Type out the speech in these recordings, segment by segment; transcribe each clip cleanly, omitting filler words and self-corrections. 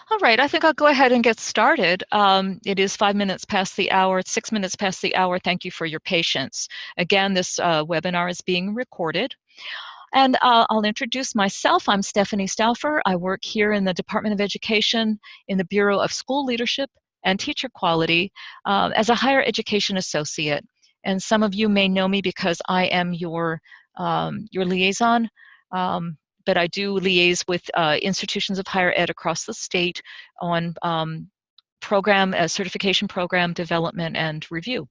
All right, I think I'll go ahead and get started. It is 5 minutes past the hour, it's 6 minutes past the hour. Thank you for your patience. Again, this webinar is being recorded. And I'll introduce myself. I'm Stephanie Stauffer. I work here in the Department of Education in the Bureau of School Leadership and Teacher Quality as a higher education associate. And some of you may know me because I am your liaison. But I do liaise with institutions of higher ed across the state on certification program development and review.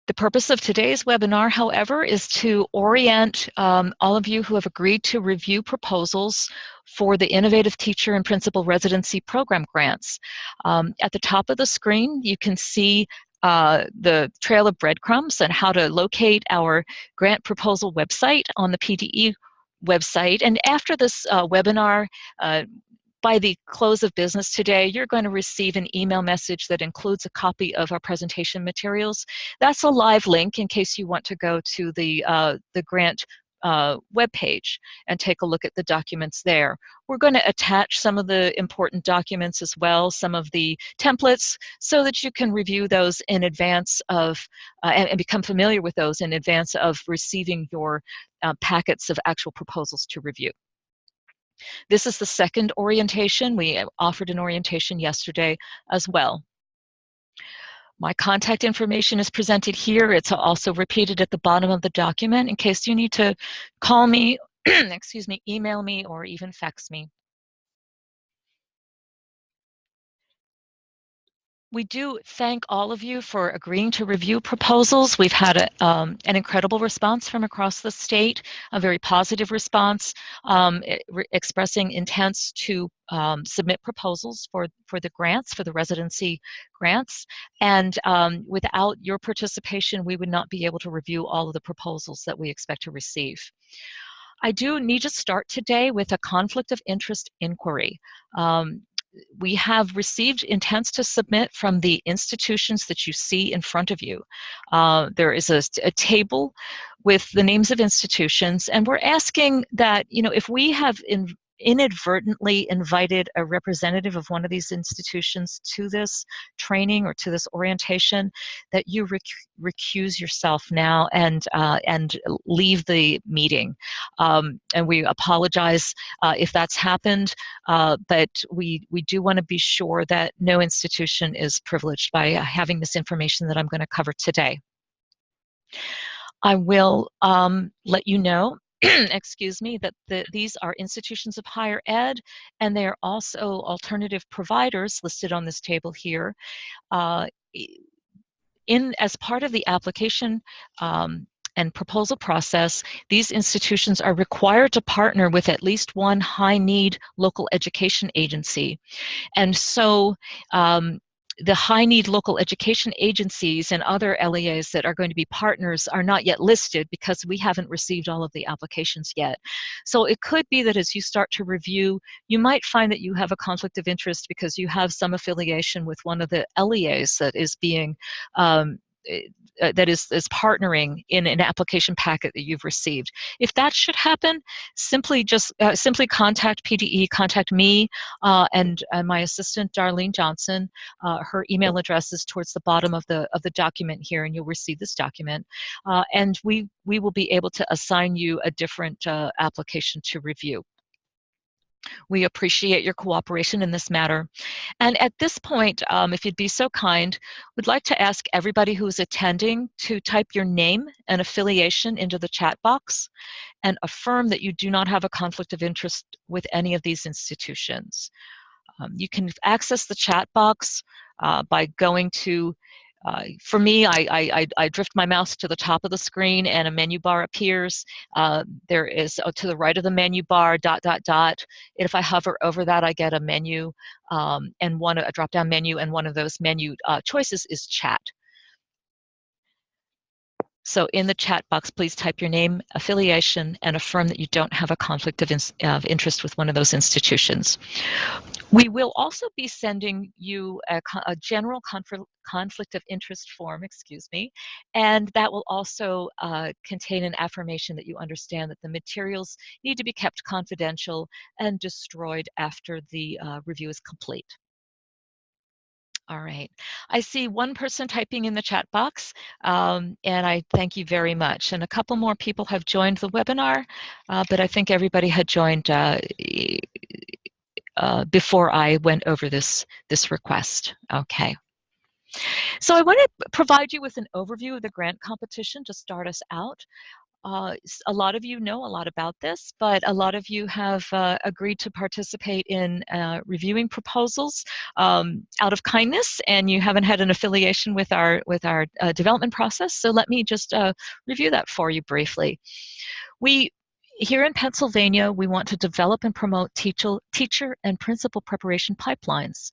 The purpose of today's webinar, however, is to orient all of you who have agreed to review proposals for the Innovative Teacher and Principal Residency Program grants. At the top of the screen, you can see the trail of breadcrumbs and how to locate our grant proposal website on the PDE website. And after this webinar, by the close of business today, you're going to receive an email message that includes a copy of our presentation materials. That's a live link in case you want to go to the grant webpage and take a look at the documents there. We're going to attach some of the important documents as well, some of the templates, so that you can review those in advance of and become familiar with those in advance of receiving your packets of actual proposals to review. This is the second orientation. We offered an orientation yesterday as well. My contact information is presented here. It's also repeated at the bottom of the document in case you need to call me, excuse me, email me, or even fax me. We do thank all of you for agreeing to review proposals. We've had an incredible response from across the state, a very positive response, expressing intents to submit proposals for the grants, for the residency grants. And without your participation, we would not be able to review all of the proposals that we expect to receive. I do need to start today with a conflict of interest inquiry. We have received intents to submit from the institutions that you see in front of you. There is a table with the names of institutions, and we're asking that, if we have inadvertently invited a representative of one of these institutions to this training or to this orientation, that you recuse yourself now and leave the meeting. And we apologize if that's happened, but we do want to be sure that no institution is privileged by having this information that I'm going to cover today. I will let you know excuse me, that these are institutions of higher ed, and they are also alternative providers listed on this table here. As part of the application and proposal process, these institutions are required to partner with at least one high-need local education agency. And so the high-need local education agencies and other LEAs that are going to be partners are not yet listed because we haven't received all of the applications yet. So it could be that as you start to review, you might find that you have a conflict of interest because you have some affiliation with one of the LEAs that is being that is partnering in an application packet that you've received. If that should happen, simply contact PDE, contact me and my assistant Darlene Johnson. Her email address is towards the bottom of the document here, and you'll receive this document. And we will be able to assign you a different application to review. We appreciate your cooperation in this matter. And at this point, if you'd be so kind, we'd like to ask everybody who's attending to type your name and affiliation into the chat box and affirm that you do not have a conflict of interest with any of these institutions. You can access the chat box by going to for me, I drift my mouse to the top of the screen and a menu bar appears. There is to the right of the menu bar, ... If I hover over that, I get a menu and a drop-down menu, and one of those menu choices is chat. So in the chat box, please type your name, affiliation, and affirm that you don't have a conflict of interest with one of those institutions. We will also be sending you a general conflict of interest form, excuse me, and that will also contain an affirmation that you understand that the materials need to be kept confidential and destroyed after the review is complete. All right. I see one person typing in the chat box, and I thank you very much. And a couple more people have joined the webinar, but I think everybody had joined before I went over this request. Okay. So I want to provide you with an overview of the grant competition to start us out. A lot of you know a lot about this, but a lot of you have agreed to participate in reviewing proposals out of kindness, and you haven't had an affiliation with our development process. So let me just review that for you briefly. Here in Pennsylvania, we want to develop and promote teacher and principal preparation pipelines.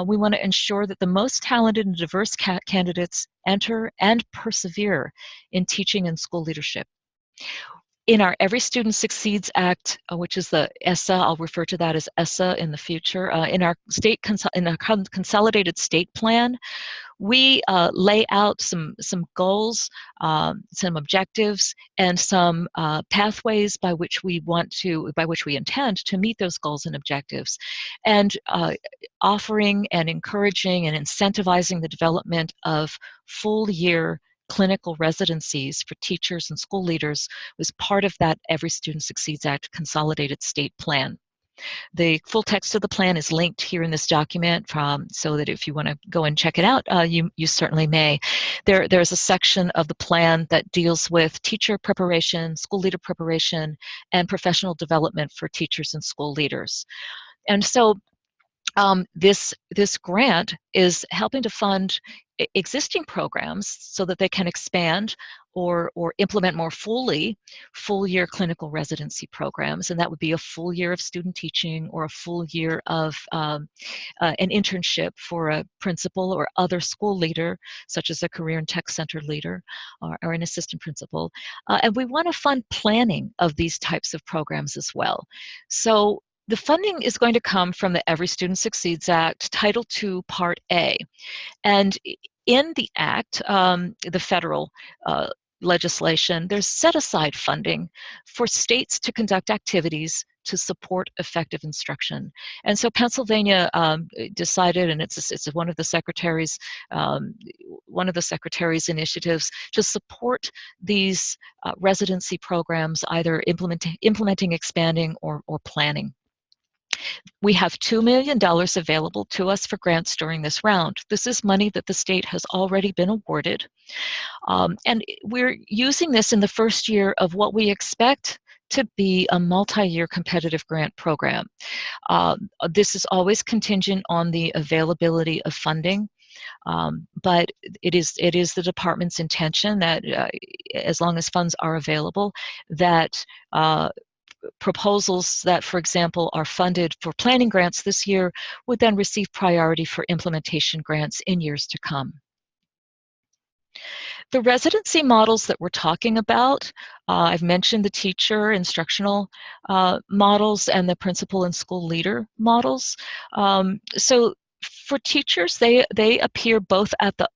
We want to ensure that the most talented and diverse candidates enter and persevere in teaching and school leadership. In our Every Student Succeeds Act, which is the ESSA, I'll refer to that as ESSA in the future, in our consolidated state plan, we lay out some goals, some objectives, and some pathways by which we intend to meet those goals and objectives, and offering and encouraging and incentivizing the development of full-year clinical residencies for teachers and school leaders was part of that Every Student Succeeds Act consolidated state plan. The full text of the plan is linked here in this document, so that if you want to go and check it out, you certainly may. There's a section of the plan that deals with teacher preparation, school leader preparation, and professional development for teachers and school leaders. And so this grant is helping to fund existing programs so that they can expand or implement more fully full-year clinical residency programs, and that would be a full year of student teaching or a full year of an internship for a principal or other school leader, such as a career and tech center leader or an assistant principal. And we want to fund planning of these types of programs as well. So the funding is going to come from the Every Student Succeeds Act, Title II, Part A. And in the Act, the federal legislation, there's set-aside funding for states to conduct activities to support effective instruction. And so Pennsylvania decided, and it's one of the secretary's initiatives to support these residency programs, either implementing, expanding, or planning. We have $2 million available to us for grants during this round. This is money that the state has already been awarded. And we're using this in the first year of what we expect to be a multi-year competitive grant program. This is always contingent on the availability of funding. But it is the department's intention that as long as funds are available, that proposals that, for example, are funded for planning grants this year would then receive priority for implementation grants in years to come. The residency models that we're talking about, I've mentioned the teacher instructional models and the principal and school leader models. So for teachers, they appear both at the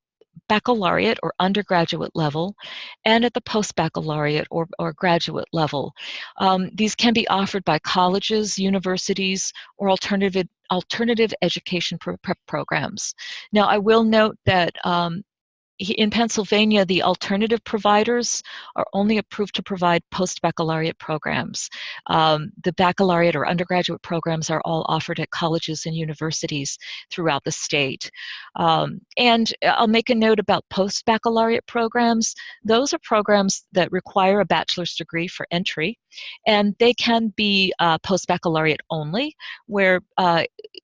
baccalaureate or undergraduate level and at the post-baccalaureate or graduate level. These can be offered by colleges, universities, or alternative education programs. Now, I will note that in Pennsylvania, the alternative providers are only approved to provide post-baccalaureate programs. The baccalaureate or undergraduate programs are all offered at colleges and universities throughout the state. And I'll make a note about post-baccalaureate programs. Those are programs that require a bachelor's degree for entry, and they can be post-baccalaureate only, where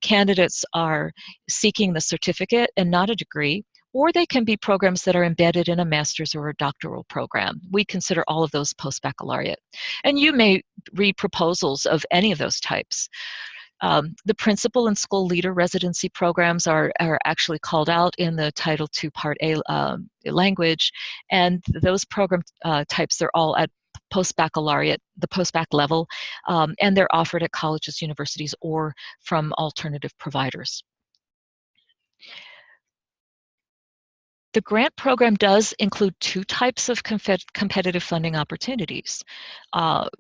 candidates are seeking the certificate and not a degree, or they can be programs that are embedded in a master's or a doctoral program. We consider all of those post-baccalaureate. And you may read proposals of any of those types. The principal and school leader residency programs are actually called out in the Title II Part A language, and those program types, they're all at post-baccalaureate, the post-bac level, and they're offered at colleges, universities, or from alternative providers. The grant program does include two types of competitive funding opportunities.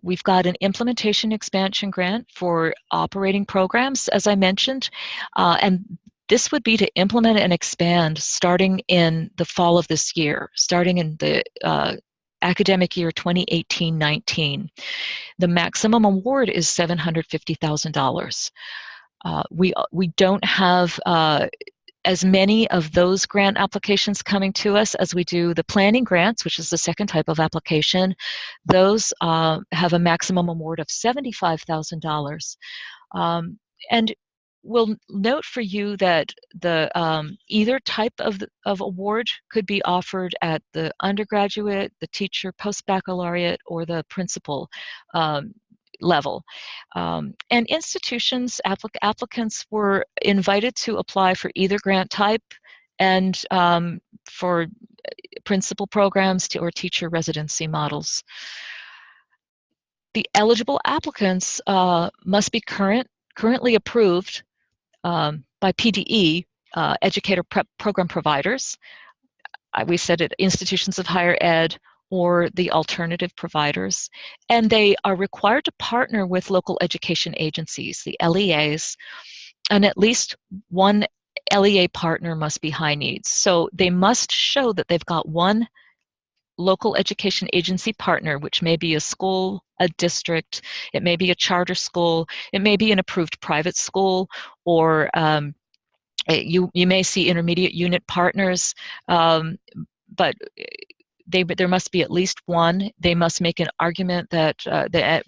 We've got an implementation expansion grant for operating programs, as I mentioned, and this would be to implement and expand starting in the fall of this year, starting in the academic year 2018-19. The maximum award is $750,000. We don't have as many of those grant applications coming to us as we do the planning grants, which is the second type of application. Those have a maximum award of $75,000. And we'll note for you that the either type of award could be offered at the undergraduate, the teacher, post-baccalaureate, or the principal level. And institutions, applicants were invited to apply for either grant type and for principal programs or teacher residency models. The eligible applicants must be currently approved by PDE, educator program providers. We said it, institutions of higher ed, or the alternative providers, and they are required to partner with local education agencies, the LEAs, and at least one LEA partner must be high needs. So they must show that they've got one local education agency partner, which may be a school, a district, it may be a charter school, it may be an approved private school, or you may see intermediate unit partners, but there must be at least one. They must make an argument that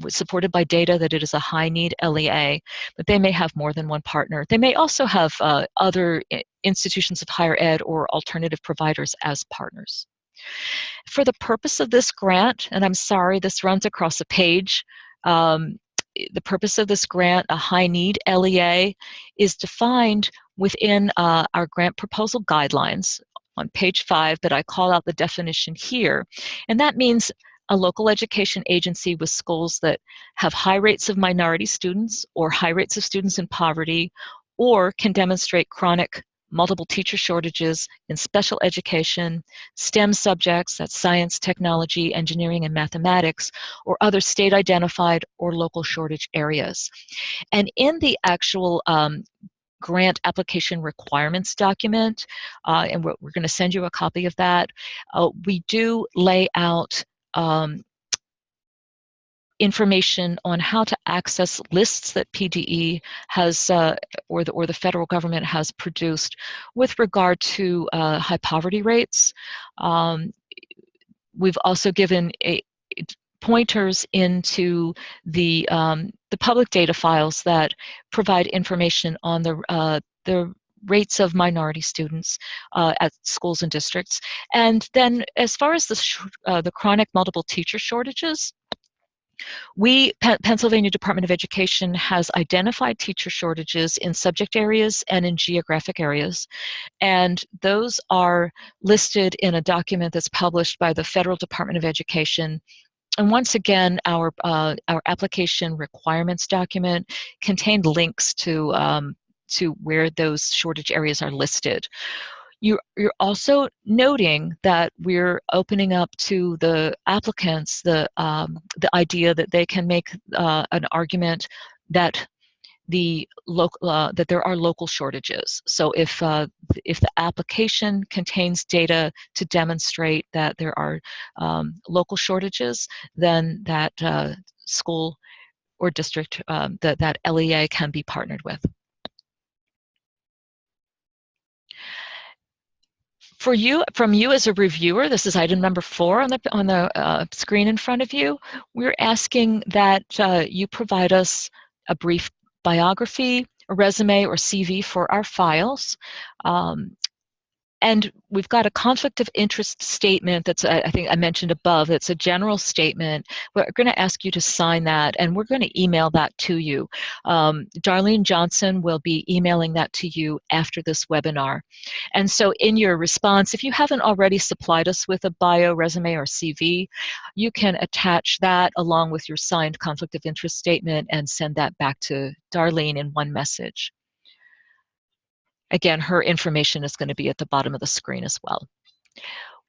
supported by data that it is a high need LEA, but they may have more than one partner. They may also have other institutions of higher ed or alternative providers as partners. For the purpose of this grant, and I'm sorry, this runs across a page, the purpose of this grant, a high need LEA, is defined within our grant proposal guidelines on page 5, but I call out the definition here. And that means a local education agency with schools that have high rates of minority students or high rates of students in poverty, or can demonstrate chronic multiple teacher shortages in special education, STEM subjects, that's science, technology, engineering, and mathematics, or other state-identified or local shortage areas. And in the actual grant application requirements document, and we're going to send you a copy of that, we do lay out information on how to access lists that PDE has, or the federal government has produced with regard to high poverty rates. We've also given pointers into the public data files that provide information on the rates of minority students at schools and districts. And then as far as the chronic multiple teacher shortages, Pennsylvania Department of Education has identified teacher shortages in subject areas and in geographic areas, and those are listed in a document that's published by the Federal Department of Education. And once again, our application requirements document contained links to where those shortage areas are listed. You're also noting that we're opening up to the applicants the idea that they can make an argument that that there are local shortages. So if the application contains data to demonstrate that there are local shortages, then that school or district, that LEA can be partnered with. From you as a reviewer, this is item number 4 on the screen in front of you. We're asking that you provide us a brief biography, a resume, or CV for our files. And we've got a conflict of interest statement that's, I think I mentioned above, it's a general statement. We're going to ask you to sign that, and we're going to email that to you. Darlene Johnson will be emailing that to you after this webinar. And so in your response, if you haven't already supplied us with a bio, resume, or CV, you can attach that along with your signed conflict of interest statement and send that back to Darlene in one message. Again, her information is going to be at the bottom of the screen as well.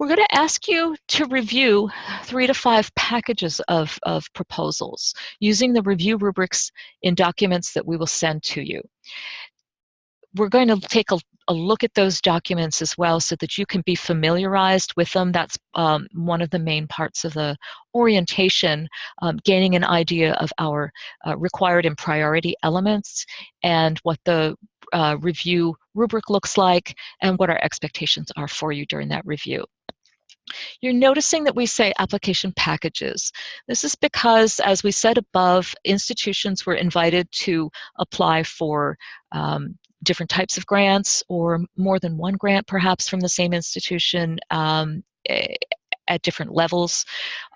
We're going to ask you to review 3 to 5 packages of proposals using the review rubrics in documents that we will send to you. We're going to take a look at those documents as well so that you can be familiarized with them. That's one of the main parts of the orientation, gaining an idea of our required and priority elements and what the review rubric looks like and what our expectations are for you during that review. You're noticing that we say application packages. This is because, as we said above, institutions were invited to apply for different types of grants or more than one grant perhaps from the same institution at different levels.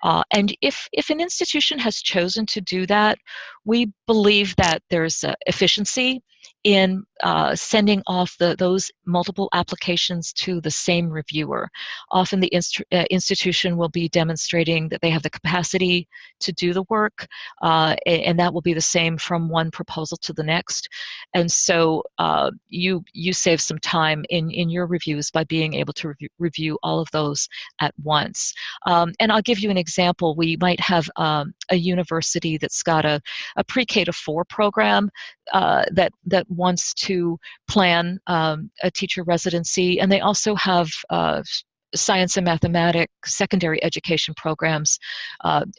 And if an institution has chosen to do that, we believe that there's efficiency in sending off those multiple applications to the same reviewer. Often the institution will be demonstrating that they have the capacity to do the work, and that will be the same from one proposal to the next. And so you save some time in your reviews by being able to review all of those at once. And I'll give you an example. We might have a university that's got a pre-K to 4 program that wants to plan a teacher residency, and they also have science and mathematics secondary education programs,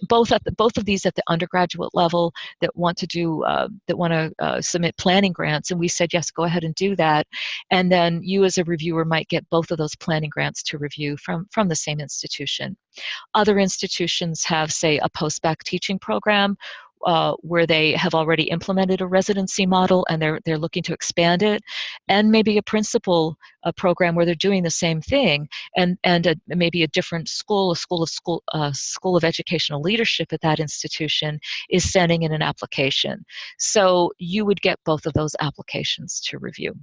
both of these at the undergraduate level that want to submit planning grants. And we said, yes, go ahead and do that. And then you as a reviewer might get both of those planning grants to review from the same institution. Other institutions have, say, a post-bac teaching program where they have already implemented a residency model and they're looking to expand it, and maybe a principal program where they're doing the same thing, and maybe a different school of educational leadership at that institution is sending in an application. So you would get both of those applications to review.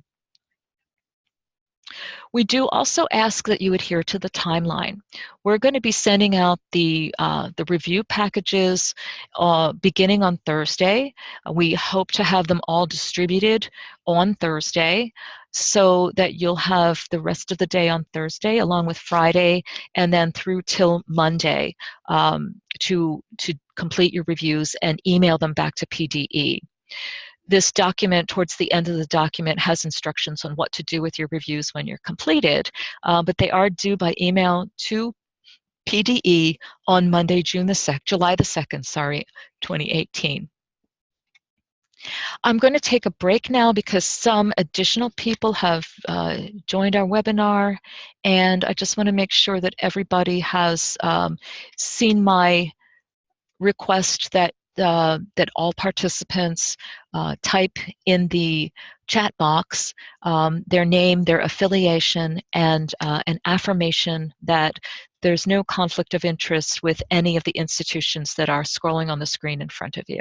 We do also ask that you adhere to the timeline. We're going to be sending out the review packages beginning on Thursday. We hope to have them all distributed on Thursday so that you'll have the rest of the day on Thursday along with Friday and then through till Monday to complete your reviews and email them back to PDE. This document, towards the end of the document, has instructions on what to do with your reviews when you're completed, but they are due by email to PDE on Monday, July the 2nd, 2018. I'm going to take a break now because some additional people have joined our webinar, and I just want to make sure that everybody has seen my request that all participants type in the chat box their name, their affiliation, and an affirmation that there's no conflict of interest with any of the institutions that are scrolling on the screen in front of you.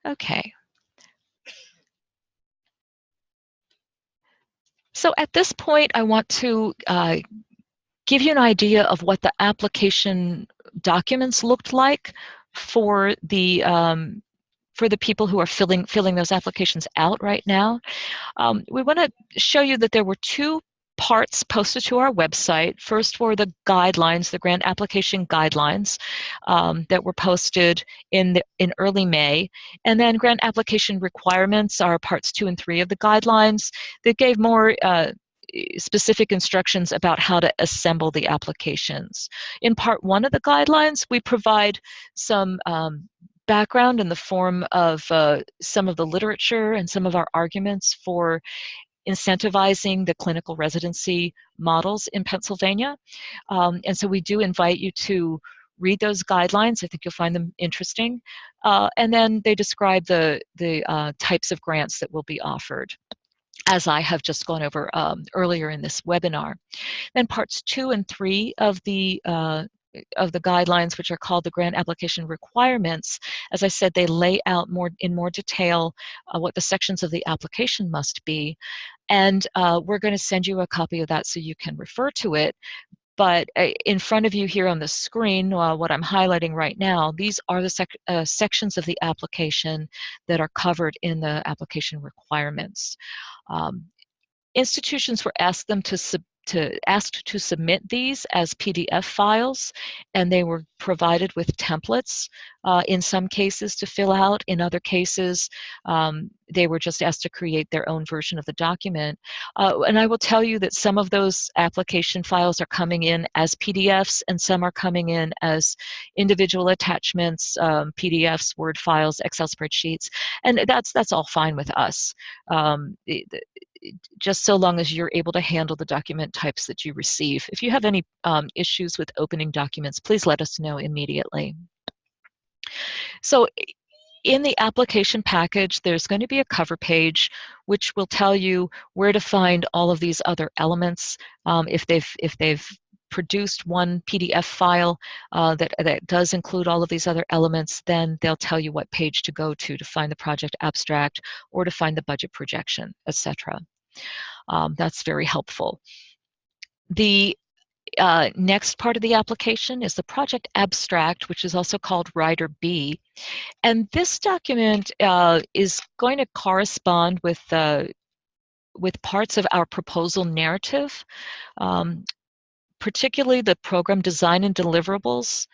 Okay. So at this point, I want to give you an idea of what the application documents looked like for the people who are filling those applications out right now. We want to show you that there were 2 parts posted to our website. First were the guidelines, the grant application guidelines that were posted in early May, and then grant application requirements are parts 2 and 3 of the guidelines that gave more specific instructions about how to assemble the applications. In part 1 of the guidelines, we provide some background in the form of some of the literature and some of our arguments for incentivizing the clinical residency models in Pennsylvania. And so we do invite you to Read those guidelines. I think you'll find them interesting. And then they describe the types of grants that will be offered, as I have just gone over earlier in this webinar. Then parts 2 and 3 of the guidelines, which are called the grant application requirements, as I said, they lay out in more detail what the sections of the application must be. And we're going to send you a copy of that so you can refer to it. But in front of you here on the screen, what I'm highlighting right now, these are the sections of the application that are covered in the application requirements. Institutions were asked to submit these as PDF files, and they were provided with templates in some cases to fill out. In other cases, they were just asked to create their own version of the document. And I will tell you that some of those application files are coming in as PDFs, and some are coming in as individual attachments, PDFs, Word files, Excel spreadsheets, and that's all fine with us. Just so long as you're able to handle the document types that you receive. If you have any issues with opening documents, please let us know immediately. So in the application package, there's going to be a cover page which will tell you where to find all of these other elements. If they've produced one PDF file that does include all of these other elements, then they'll tell you what page to go to find the project abstract or to find the budget projection, etc. That's very helpful. The next part of the application is the project abstract, which is also called Rider B. And this document is going to correspond with parts of our proposal narrative, particularly the program design and deliverables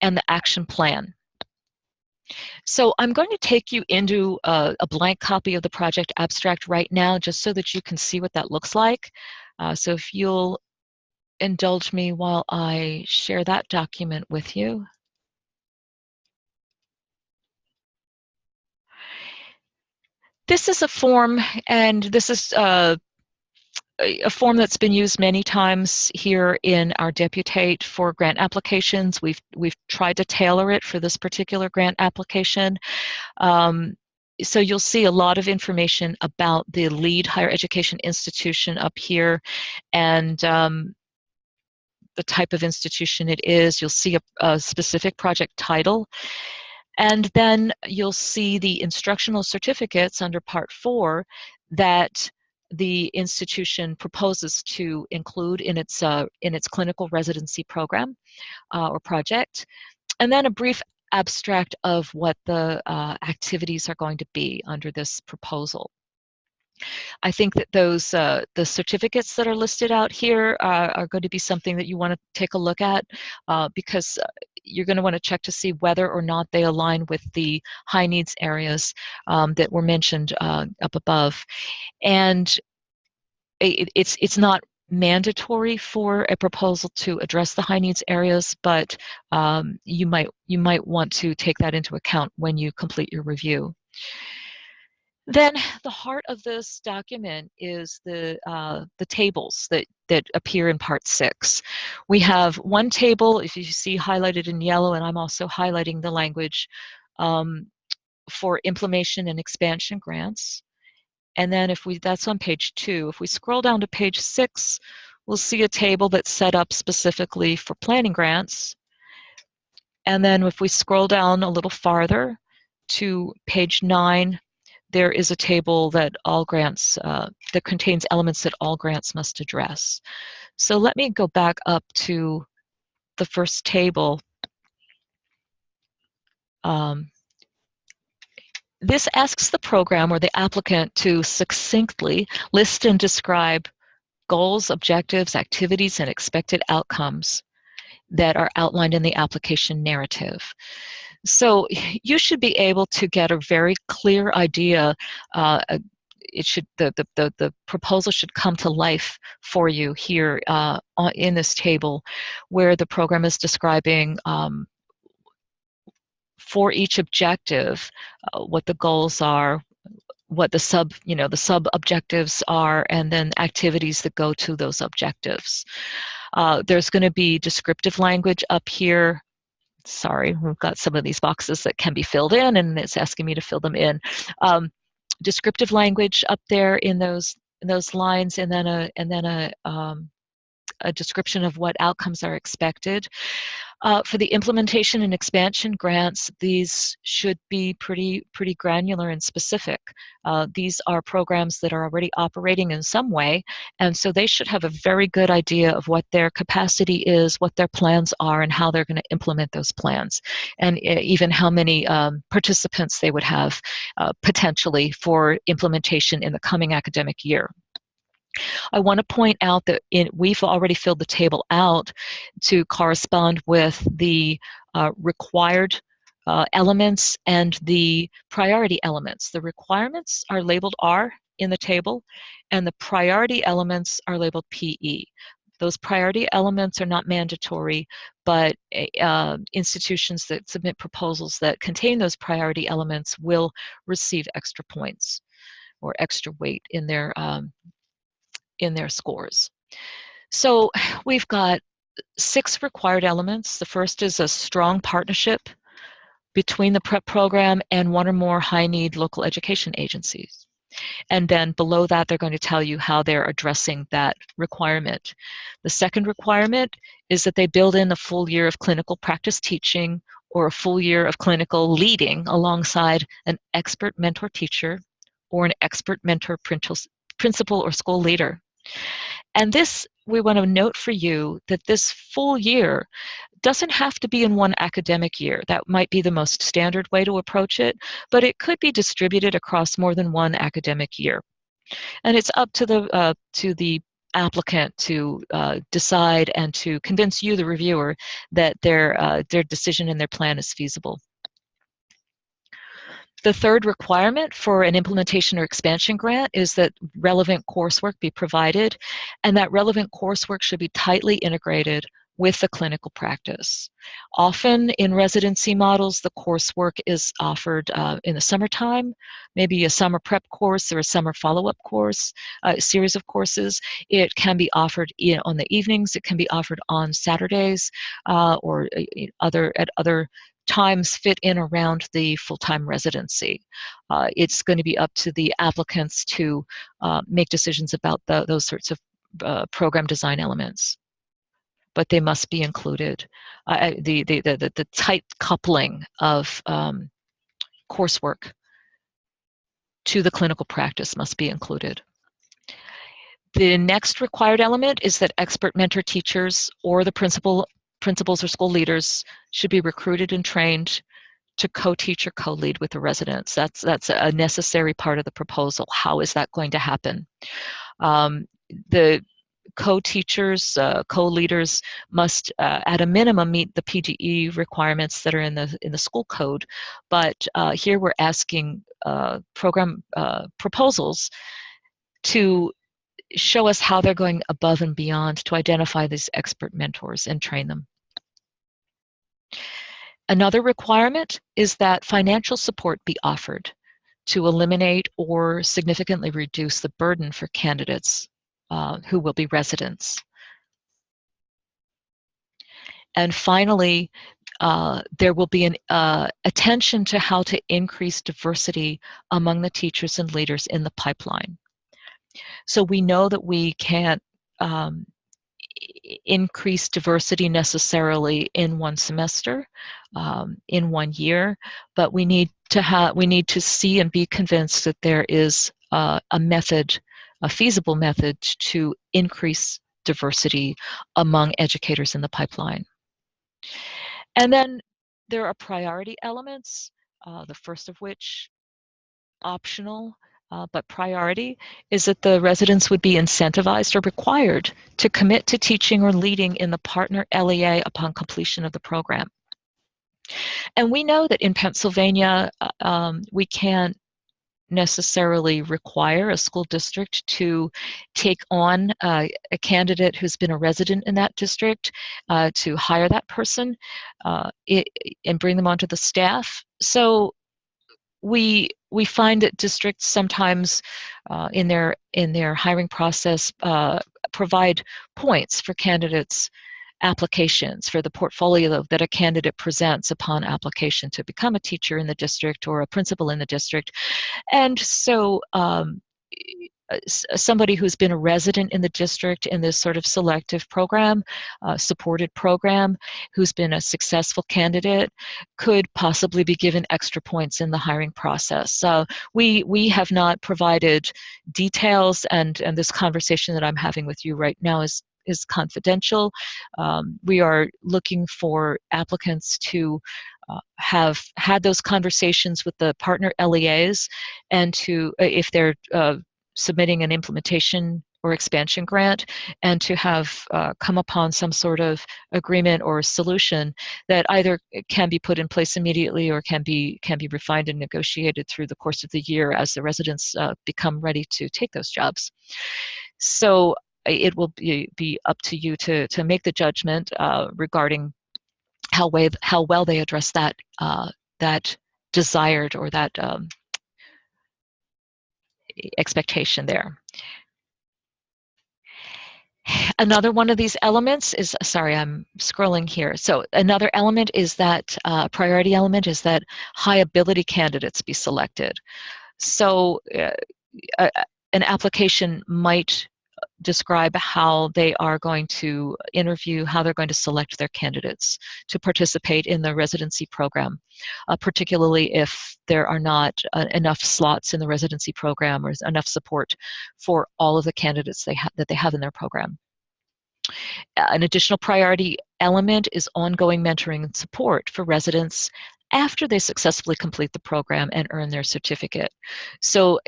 and the action plan. So I'm going to take you into a blank copy of the project abstract right now, just so that you can see what that looks like. So if you'll indulge me while I share that document with you. This is a form, and this is a form that's been used many times here in our Deputate for grant applications. We've tried to tailor it for this particular grant application. So you'll see a lot of information about the lead higher education institution up here, and the type of institution it is. You'll see a specific project title, and then you'll see the instructional certificates under Part 4 that the institution proposes to include in its clinical residency program or project, and then a brief abstract of what the activities are going to be under this proposal. I think that those the certificates that are listed out here are going to be something that you want to take a look at, because you're going to want to check to see whether or not they align with the high needs areas that were mentioned up above. And it's not mandatory for a proposal to address the high needs areas, but you might want to take that into account when you complete your review. Then the heart of this document is the tables that appear in Part 6. We have one table, if you see highlighted in yellow, and I'm also highlighting the language for implementation and expansion grants. And then that's on page 2. If we scroll down to page 6, we'll see a table that's set up specifically for planning grants. And then if we scroll down a little farther to page 9, there is a table that all grants, that contains elements that all grants must address. So let me go back up to the first table. This asks the program or the applicant to succinctly list and describe goals, objectives, activities, and expected outcomes that are outlined in the application narrative. So you should be able to get a very clear idea. The proposal should come to life for you here in this table, where the program is describing for each objective what the goals are, what the sub objectives are, and then activities that go to those objectives. There's going to be descriptive language up here Sorry, we've got some of these boxes that can be filled in, and it's asking me to fill them in. Descriptive language up there in those lines, and then a description of what outcomes are expected. For the implementation and expansion grants, these should be pretty granular and specific. These are programs that are already operating in some way, and so they should have a very good idea of what their capacity is, what their plans are, and how they're going to implement those plans, and even how many participants they would have potentially for implementation in the coming academic year. I want to point out that we've already filled the table out to correspond with the required elements and the priority elements. The requirements are labeled R in the table, and the priority elements are labeled PE. Those priority elements are not mandatory, but institutions that submit proposals that contain those priority elements will receive extra points or extra weight in their scores. So we've got 6 required elements. The first is a strong partnership between the prep program and one or more high-need local education agencies. And then below that, they're going to tell you how they're addressing that requirement. The second requirement is that they build in a full year of clinical practice teaching or a full year of clinical leading alongside an expert mentor teacher or an expert mentor principal or school leader. And this, we want to note for you that this full year doesn't have to be in one academic year. That might be the most standard way to approach it, but it could be distributed across more than one academic year. And it's up to the applicant to decide and to convince you, the reviewer, that their decision and their plan is feasible. The third requirement for an implementation or expansion grant is that relevant coursework be provided, and that relevant coursework should be tightly integrated with the clinical practice. Often in residency models, the coursework is offered in the summertime, maybe a summer prep course or a summer follow-up course, a series of courses. It can be offered on the evenings, it can be offered on Saturdays, or at other times fit in around the full-time residency. It's going to be up to the applicants to make decisions about those sorts of program design elements, but they must be included. The tight coupling of coursework to the clinical practice must be included. The next required element is that expert mentor teachers or the principals or school leaders should be recruited and trained to co-teach or co-lead with the residents. That's a necessary part of the proposal. How is that going to happen? The co-teachers, co-leaders must, at a minimum, meet the PGE requirements that are in the school code. But here we're asking program proposals to show us how they're going above and beyond to identify these expert mentors and train them. Another requirement is that financial support be offered to eliminate or significantly reduce the burden for candidates who will be residents. And finally, there will be an attention to how to increase diversity among the teachers and leaders in the pipeline. So we know that we can't increase diversity necessarily in one semester, in 1 year, but we need to see and be convinced that there is a method, a feasible method to increase diversity among educators in the pipeline. And then there are priority elements, the first of which, optional, but priority, is that the residents would be incentivized or required to commit to teaching or leading in the partner LEA upon completion of the program. And we know that in Pennsylvania, we can't necessarily require a school district to take on a candidate who's been a resident in that district, to hire that person and bring them onto the staff. So we find that districts sometimes in their hiring process provide points for candidates applications, for the portfolio that a candidate presents upon application to become a teacher in the district or a principal in the district. And so somebody who's been a resident in the district in this sort of selective program, supported program, who's been a successful candidate, could possibly be given extra points in the hiring process. We have not provided details, and this conversation that I'm having with you right now is confidential. We are looking for applicants to have had those conversations with the partner LEAs, and to, if they're submitting an implementation or expansion grant, and to have come upon some sort of agreement or solution that either can be put in place immediately or can be refined and negotiated through the course of the year as the residents become ready to take those jobs. So it will be up to you to make the judgment regarding how well they address that desired, or that expectation there. Another one of these elements is, sorry, I'm scrolling here. So another element is that, priority element is that high ability candidates be selected. So an application might describe how they are going to interview, how they're going to select their candidates to participate in the residency program, particularly if there are not enough slots in the residency program or enough support for all of the candidates that they have in their program. An additional priority element is ongoing mentoring and support for residents after they successfully complete the program and earn their certificate. So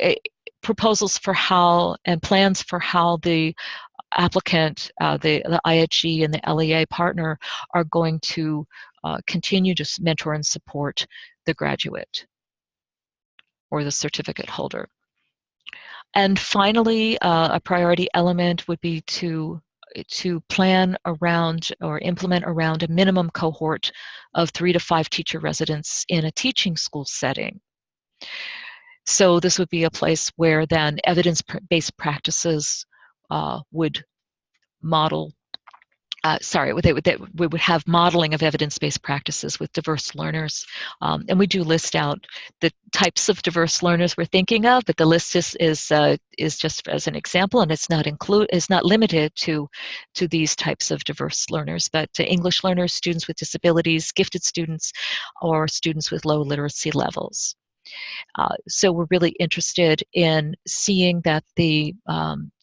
proposals for how, and plans for how the applicant, the IHE and the LEA partner are going to continue to mentor and support the graduate or the certificate holder. And finally, a priority element would be to plan around or implement around a minimum cohort of 3 to 5 teacher residents in a teaching school setting. So this would be a place where then evidence-based practices would model, we would have modeling of evidence-based practices with diverse learners. And we do list out the types of diverse learners we're thinking of, but the list is just as an example, and it's not limited to these types of diverse learners, but to English learners, students with disabilities, gifted students, or students with low literacy levels. So we're really interested in seeing that the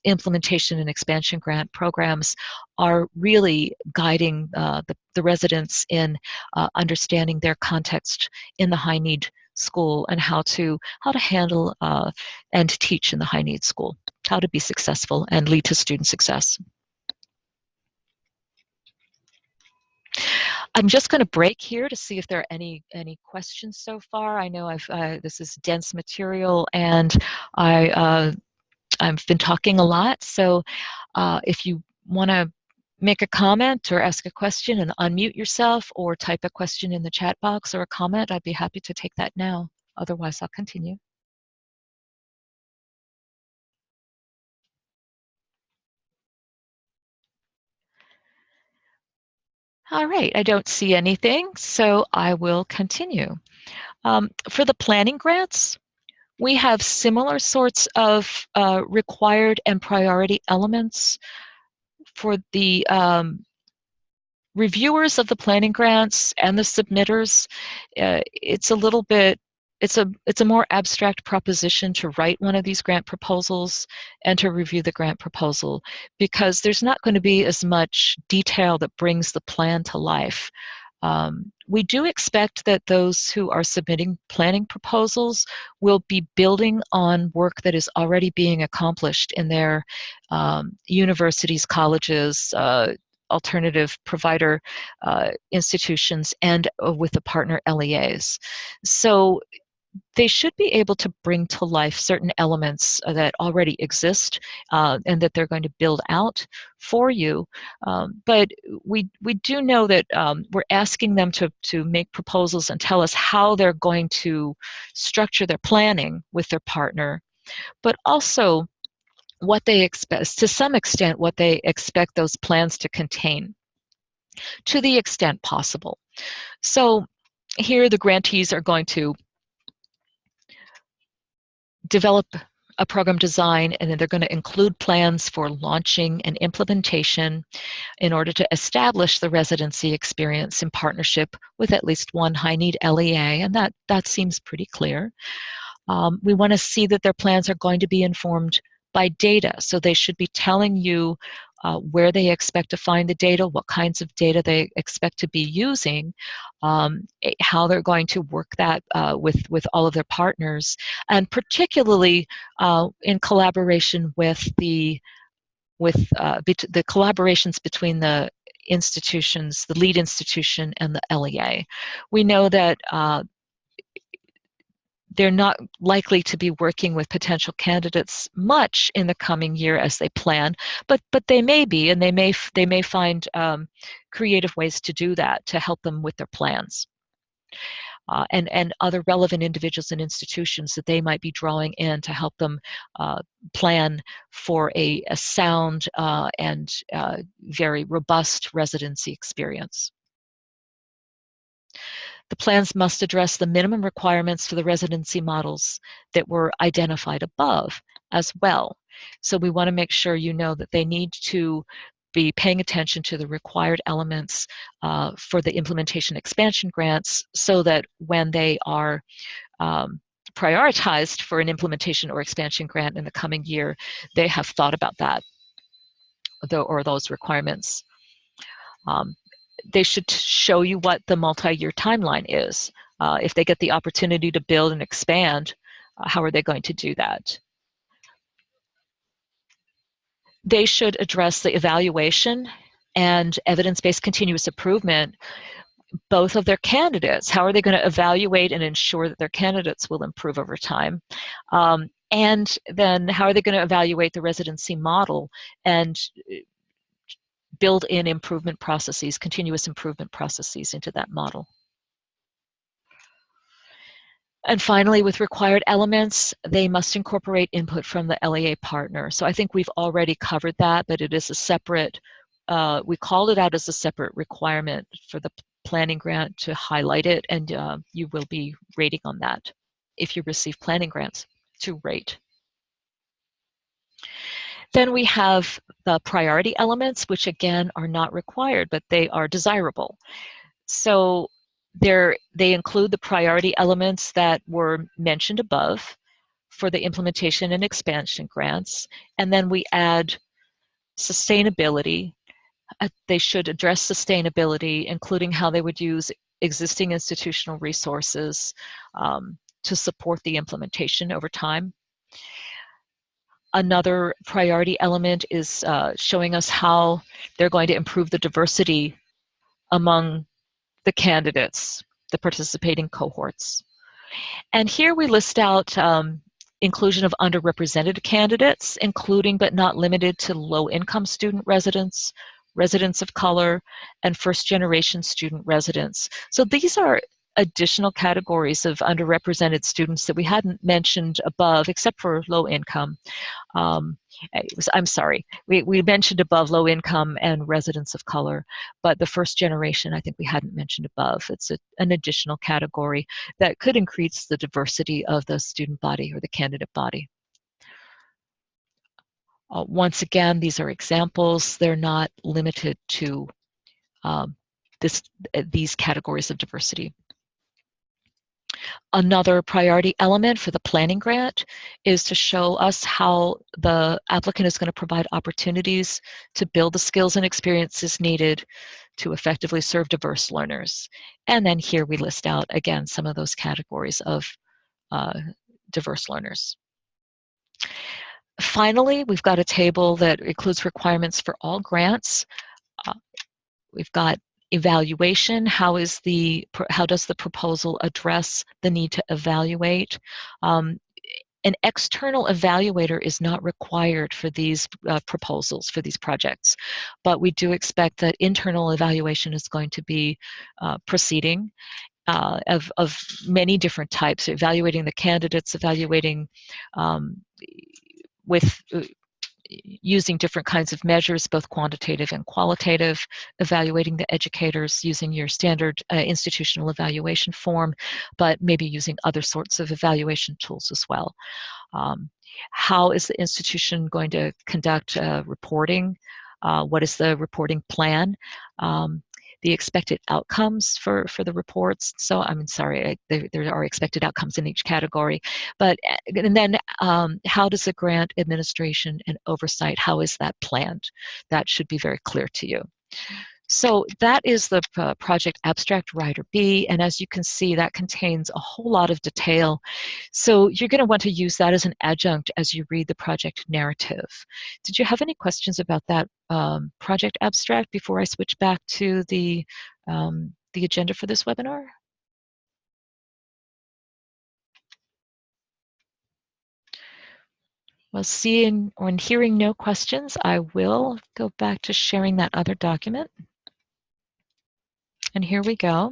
implementation and expansion grant programs are really guiding the residents in understanding their context in the high need school, and how to handle and teach in the high need school, how to be successful and lead to student success. I'm just going to break here to see if there are any questions so far. I know this is dense material, and I've been talking a lot. So if you want to make a comment or ask a question, and unmute yourself or type a question in the chat box or a comment, I'd be happy to take that now. Otherwise, I'll continue. All right, I don't see anything, so I will continue. For the planning grants, we have similar sorts of required and priority elements. For the reviewers of the planning grants and the submitters, it's a little bit, it's a more abstract proposition to write one of these grant proposals and to review the grant proposal, because there's not going to be as much detail that brings the plan to life. We do expect that those who are submitting planning proposals will be building on work that is already being accomplished in their universities, colleges, alternative provider institutions, and with the partner LEAs. So they should be able to bring to life certain elements that already exist and that they're going to build out for you. But we do know that we're asking them to make proposals and tell us how they're going to structure their planning with their partner, but also what they expect, to some extent, what they expect those plans to contain. to the extent possible. So here the grantees are going to develop a program design, and then they're going to include plans for launching and implementation in order to establish the residency experience in partnership with at least one high-need LEA, and that seems pretty clear. We want to see that their plans are going to be informed by data, so they should be telling you where they expect to find the data, what kinds of data they expect to be using, how they're going to work that with all of their partners, and particularly in collaboration with the collaborations between the institutions, the lead institution and the LEA. We know that they're not likely to be working with potential candidates much in the coming year as they plan, but they may be, and they may find creative ways to do that to help them with their plans. And other relevant individuals and institutions that they might be drawing in to help them plan for a sound and very robust residency experience. The plans must address the minimum requirements for the residency models that were identified above as well. So we want to make sure you know that they need to be paying attention to the required elements for the implementation expansion grants, so that when they are prioritized for an implementation or expansion grant in the coming year, they have thought about that or those requirements. They should show you what the multi-year timeline is. If they get the opportunity to build and expand, how are they going to do that? They should address the evaluation and evidence-based continuous improvement, both of their candidates. How are they going to evaluate and ensure that their candidates will improve over time? And then how are they going to evaluate the residency model and build in improvement processes, continuous improvement processes into that model? And finally, with required elements, they must incorporate input from the LEA partner. So I think we've already covered that, but it is a separate, we called it out as a separate requirement for the planning grant to highlight it, and you will be rating on that if you receive planning grants to rate. Then we have the priority elements, which again are not required, but they are desirable. So they include the priority elements that were mentioned above for the implementation and expansion grants, and then we add sustainability. They should address sustainability, including how they would use existing institutional resources to support the implementation over time. Another priority element is showing us how they're going to improve the diversity among the candidates, the participating cohorts. And here we list out inclusion of underrepresented candidates, including but not limited to low-income student residents, residents of color, and first-generation student residents. So these are additional categories of underrepresented students that we hadn't mentioned above, except for low income. I'm sorry, we mentioned above low income and residents of color, but the first generation I think we hadn't mentioned above. It's an additional category that could increase the diversity of the student body or the candidate body. Once again, these are examples. They're not limited to these categories of diversity. Another priority element for the planning grant is to show us how the applicant is going to provide opportunities to build the skills and experiences needed to effectively serve diverse learners. And then here we list out, again, some of those categories of diverse learners. Finally, we've got a table that includes requirements for all grants. We've got evaluation. How does the proposal address the need to evaluate? An external evaluator is not required for these proposals, for these projects, but we do expect that internal evaluation is going to be proceeding of many different types, evaluating the candidates, evaluating with using different kinds of measures, both quantitative and qualitative, evaluating the educators using your standard institutional evaluation form, but maybe using other sorts of evaluation tools as well. How is the institution going to conduct reporting? What is the reporting plan? The expected outcomes for the reports. So I'm sorry, there are expected outcomes in each category. But and then how does the grant administration and oversight, how is that planned? That should be very clear to you. So that is the project abstract Rider B, and as you can see, that contains a whole lot of detail. So you're going to want to use that as an adjunct as you read the project narrative. Did you have any questions about that project abstract before I switch back to the agenda for this webinar? Well, seeing or hearing no questions, I will go back to sharing that other document. And here we go.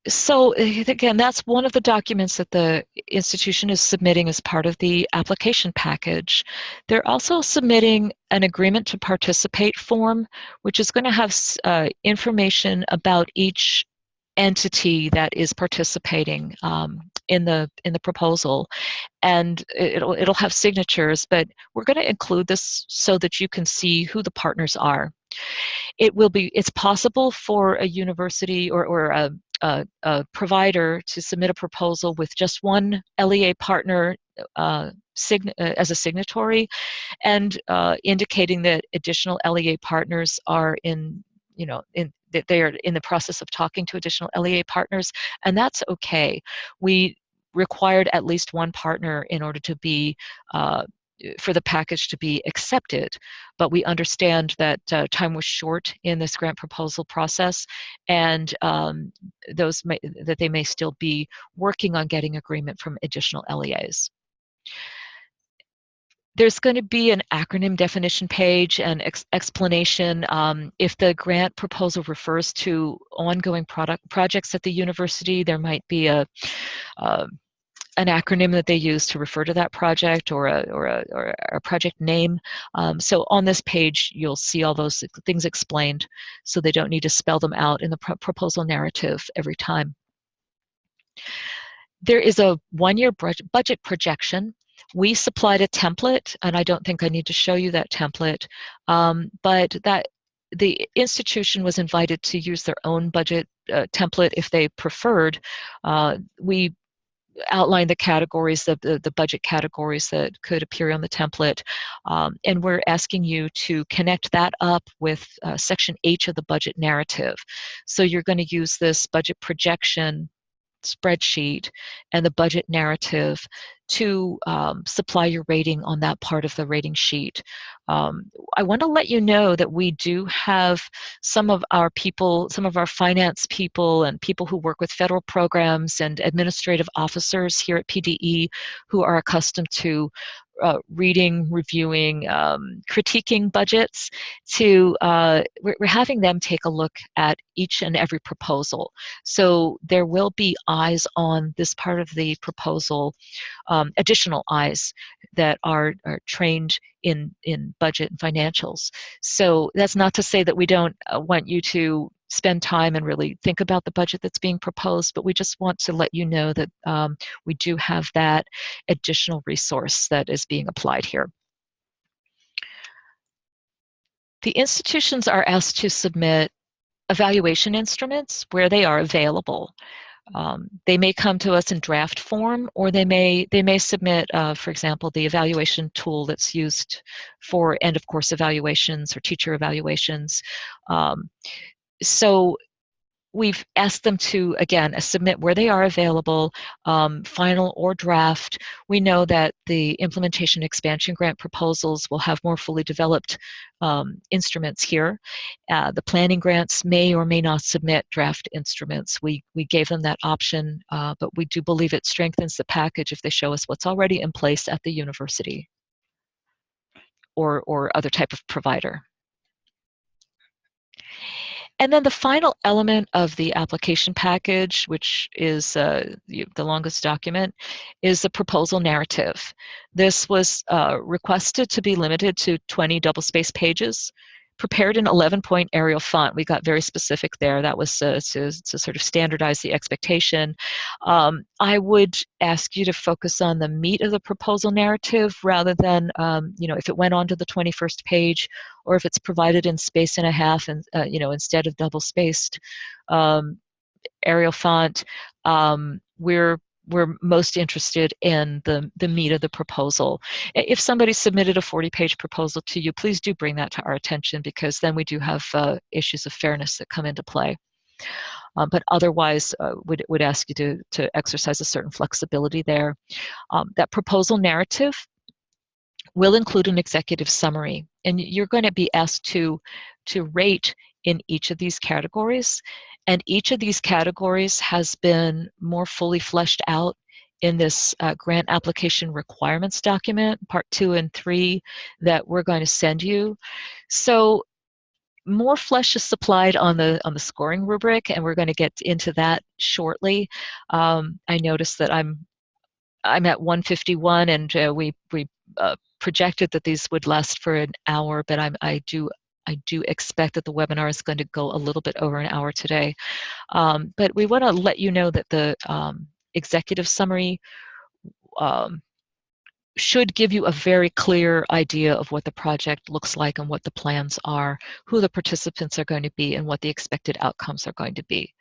So again, that's one of the documents that the institution is submitting as part of the application package. They're also submitting an agreement to participate form, which is going to have information about each entity that is participating in the proposal, and it'll have signatures. But we're going to include this so that you can see who the partners are. It's possible for a university or a provider to submit a proposal with just one LEA partner as a signatory, and indicating that additional LEA partners are that they are in the process of talking to additional LEA partners, and that's okay. We required at least one partner in order to be for the package to be accepted, but we understand that time was short in this grant proposal process, and that they may still be working on getting agreement from additional LEAs. There's going to be an acronym definition page and explanation. If the grant proposal refers to ongoing projects at the university, there might be an acronym that they use to refer to that project, or a project name. So on this page, you'll see all those things explained, so they don't need to spell them out in the proposal narrative every time. There is a one-year budget projection. We supplied a template, and I don't think I need to show you that template, but the institution was invited to use their own budget template if they preferred. We outline the categories, the budget categories that could appear on the template, and we're asking you to connect that up with section H of the budget narrative. So you're going to use this budget projection spreadsheet and the budget narrative to supply your rating on that part of the rating sheet. I want to let you know that we do have some of our people, some of our finance people and people who work with federal programs and administrative officers here at PDE who are accustomed to reading, reviewing, critiquing budgets. We're having them take a look at each and every proposal. So there will be eyes on this part of the proposal, additional eyes that are trained in budget and financials. So that's not to say that we don't want you to spend time and really think about the budget that's being proposed, but we just want to let you know that we do have that additional resource that is being applied here. The institutions are asked to submit evaluation instruments where they are available. They may come to us in draft form, or they may submit, for example, the evaluation tool that's used for end of course evaluations or teacher evaluations. So we've asked them to, again, submit where they are available, final or draft. We know that the implementation expansion grant proposals will have more fully developed instruments here. The planning grants may or may not submit draft instruments. We gave them that option, but we do believe it strengthens the package if they show us what's already in place at the university or other type of provider. And then the final element of the application package, which is the longest document, is the proposal narrative. This was requested to be limited to 20 double-spaced pages, prepared in 11-point Arial font. We got very specific there. That was to sort of standardize the expectation. I would ask you to focus on the meat of the proposal narrative rather than, if it went on to the 21st page, or if it's provided in space and a half, and instead of double-spaced Arial font. We're most interested in the meat of the proposal. If somebody submitted a 40-page proposal to you, please do bring that to our attention, because then we do have issues of fairness that come into play. But otherwise, would ask you to exercise a certain flexibility there. That proposal narrative will include an executive summary, and you're going to be asked to rate in each of these categories. And each of these categories has been more fully fleshed out in this grant application requirements document, part 2 and 3, that we're going to send you. So more flesh is supplied on the scoring rubric, and we're going to get into that shortly. I noticed that I'm at 151, and we projected that these would last for an hour, but I do expect that the webinar is going to go a little bit over an hour today. But we want to let you know that the executive summary should give you a very clear idea of what the project looks like and what the plans are, who the participants are going to be, and what the expected outcomes are going to be.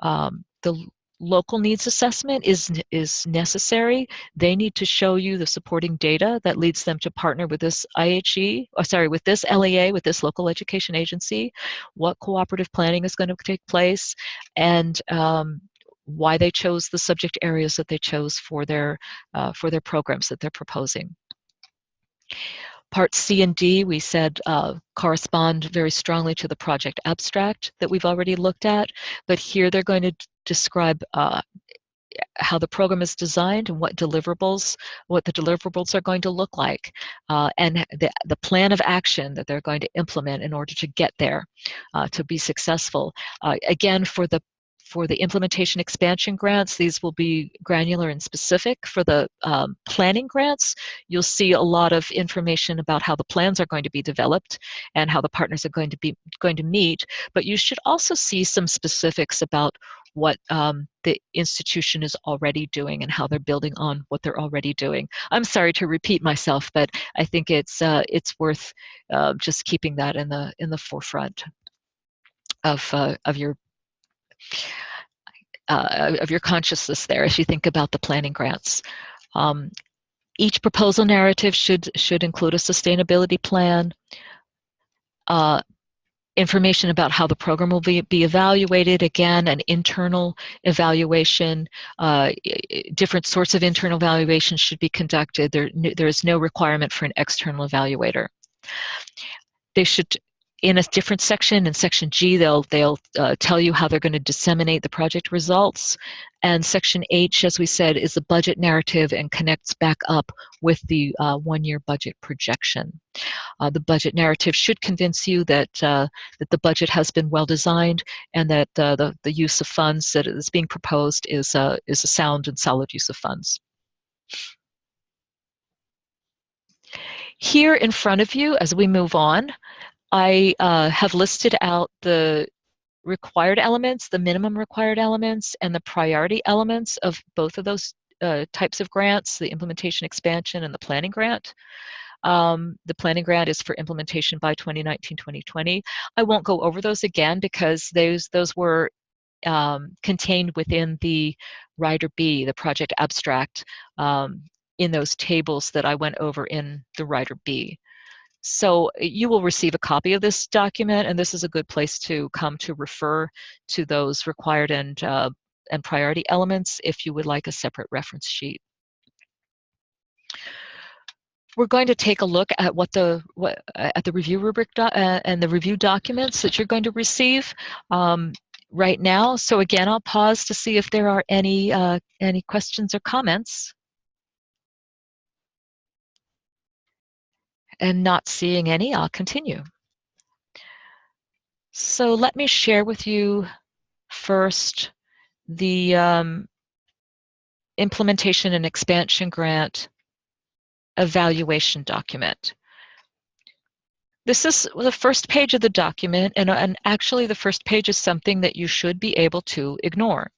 The local needs assessment is necessary. They need to show you the supporting data that leads them to partner with this with this LEA, with this local education agency, what cooperative planning is going to take place, and why they chose the subject areas that they chose for their programs that they're proposing. Part C and D, we said, correspond very strongly to the project abstract that we've already looked at, but here they're going to describe how the program is designed and what the deliverables are going to look like, and the plan of action that they're going to implement in order to get there, to be successful. Again, for the implementation expansion grants, these will be granular and specific. For the planning grants, you'll see a lot of information about how the plans are going to be developed and how the partners are going to meet, but you should also see some specifics about what the institution is already doing and how they're building on what they're already doing. I'm sorry to repeat myself, but I think it's worth just keeping that in the forefront of your consciousness there as you think about the planning grants. Each proposal narrative should include a sustainability plan, information about how the program will be evaluated, again, an internal evaluation. Different sorts of internal evaluations should be conducted. There is no requirement for an external evaluator. They should, in a different section, in section G, they'll tell you how they're going to disseminate the project results. And section H, as we said, is the budget narrative and connects back up with the one-year budget projection. The budget narrative should convince you that the budget has been well designed, and that the use of funds that is being proposed is a sound and solid use of funds. Here in front of you, as we move on, I have listed out the required elements, the minimum required elements, and the priority elements of both of those types of grants, the implementation expansion and the planning grant. The planning grant is for implementation by 2019-2020. I won't go over those again because those were contained within the Rider B, the project abstract, in those tables that I went over in the Rider B. So you will receive a copy of this document, and this is a good place to come to refer to those required and priority elements if you would like a separate reference sheet. We're going to take a look at at the review rubric and the review documents that you're going to receive right now. So again, I'll pause to see if there are any questions or comments. And not seeing any, I'll continue. So let me share with you first the implementation and expansion grant evaluation document. This is the first page of the document, and actually the first page is something that you should be able to ignore.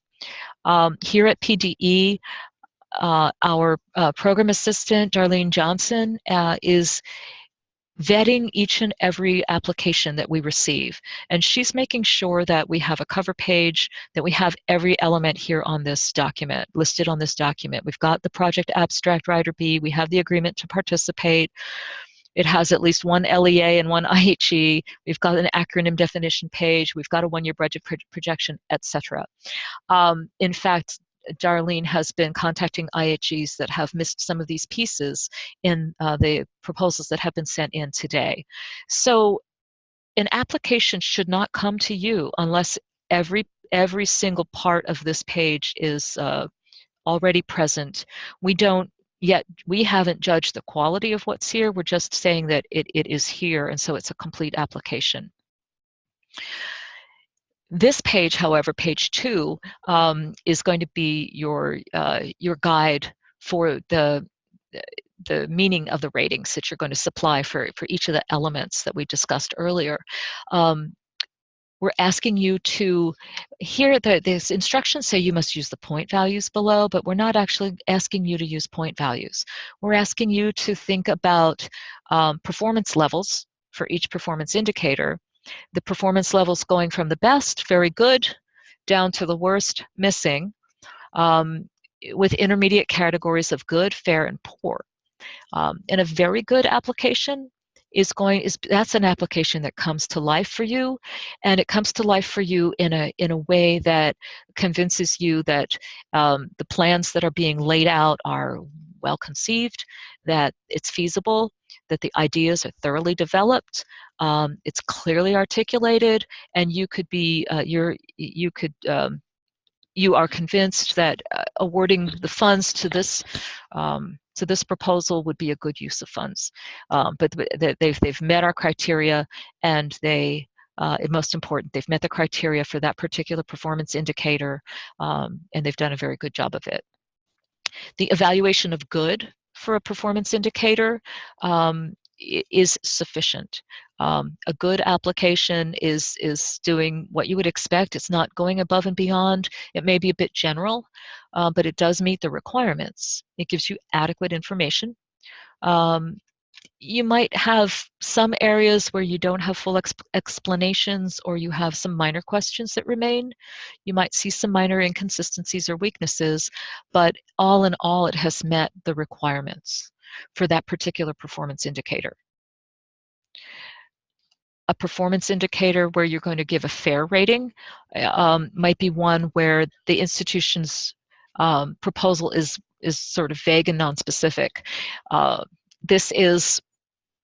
Here at PDE, our program assistant, Darlene Johnson, is vetting each and every application that we receive. And she's making sure that we have a cover page, that we have every element here on this document, listed on this document. We've got the project abstract writer B, we have the agreement to participate. It has at least one LEA and one IHE. We've got an acronym definition page. We've got a one-year budget projection, etc. In fact, Darlene has been contacting IHEs that have missed some of these pieces in the proposals that have been sent in today. So an application should not come to you unless every single part of this page is already present. We haven't judged the quality of what's here. We're just saying that it is here, and so it's a complete application. This page, however, page 2, is going to be your guide for the meaning of the ratings that you're going to supply for each of the elements that we discussed earlier. We're asking you to, here these instructions say you must use the point values below, but we're not actually asking you to use point values. We're asking you to think about performance levels for each performance indicator. The performance levels going from the best, very good, down to the worst, missing, with intermediate categories of good, fair, and poor. And a very good application that's an application that comes to life for you, and it comes to life for you in a way that convinces you that the plans that are being laid out are well conceived, that it's feasible, that the ideas are thoroughly developed, it's clearly articulated, and you are convinced that awarding the funds to this proposal would be a good use of funds. But they've met our criteria, and most important, they've met the criteria for that particular performance indicator, and they've done a very good job of it. The evaluation of good for a performance indicator is sufficient. A good application is doing what you would expect. It's not going above and beyond. It may be a bit general, but it does meet the requirements. It gives you adequate information. You might have some areas where you don't have full explanations, or you have some minor questions that remain. You might see some minor inconsistencies or weaknesses, but all in all, it has met the requirements for that particular performance indicator. A performance indicator where you're going to give a fair rating might be one where the institution's proposal is sort of vague and nonspecific. This is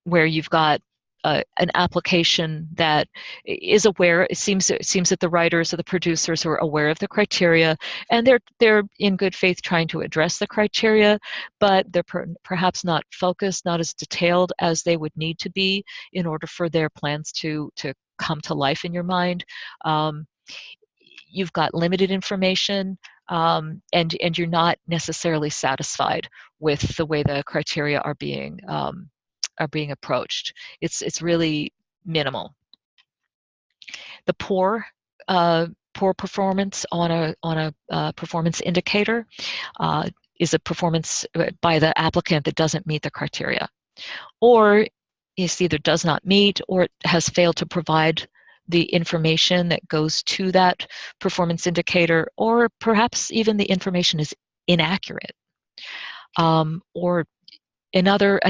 where you've got an application that is aware. It seems that the writers or the producers are aware of the criteria, and they're in good faith trying to address the criteria, but they're perhaps not focused, not as detailed as they would need to be in order for their plans to come to life in your mind. You've got limited information, and you're not necessarily satisfied with the way the criteria are being approached. It's really minimal. The poor performance on a performance indicator is a performance by the applicant that doesn't meet the criteria, or it either does not meet or it has failed to provide the information that goes to that performance indicator, or perhaps even the information is inaccurate, or another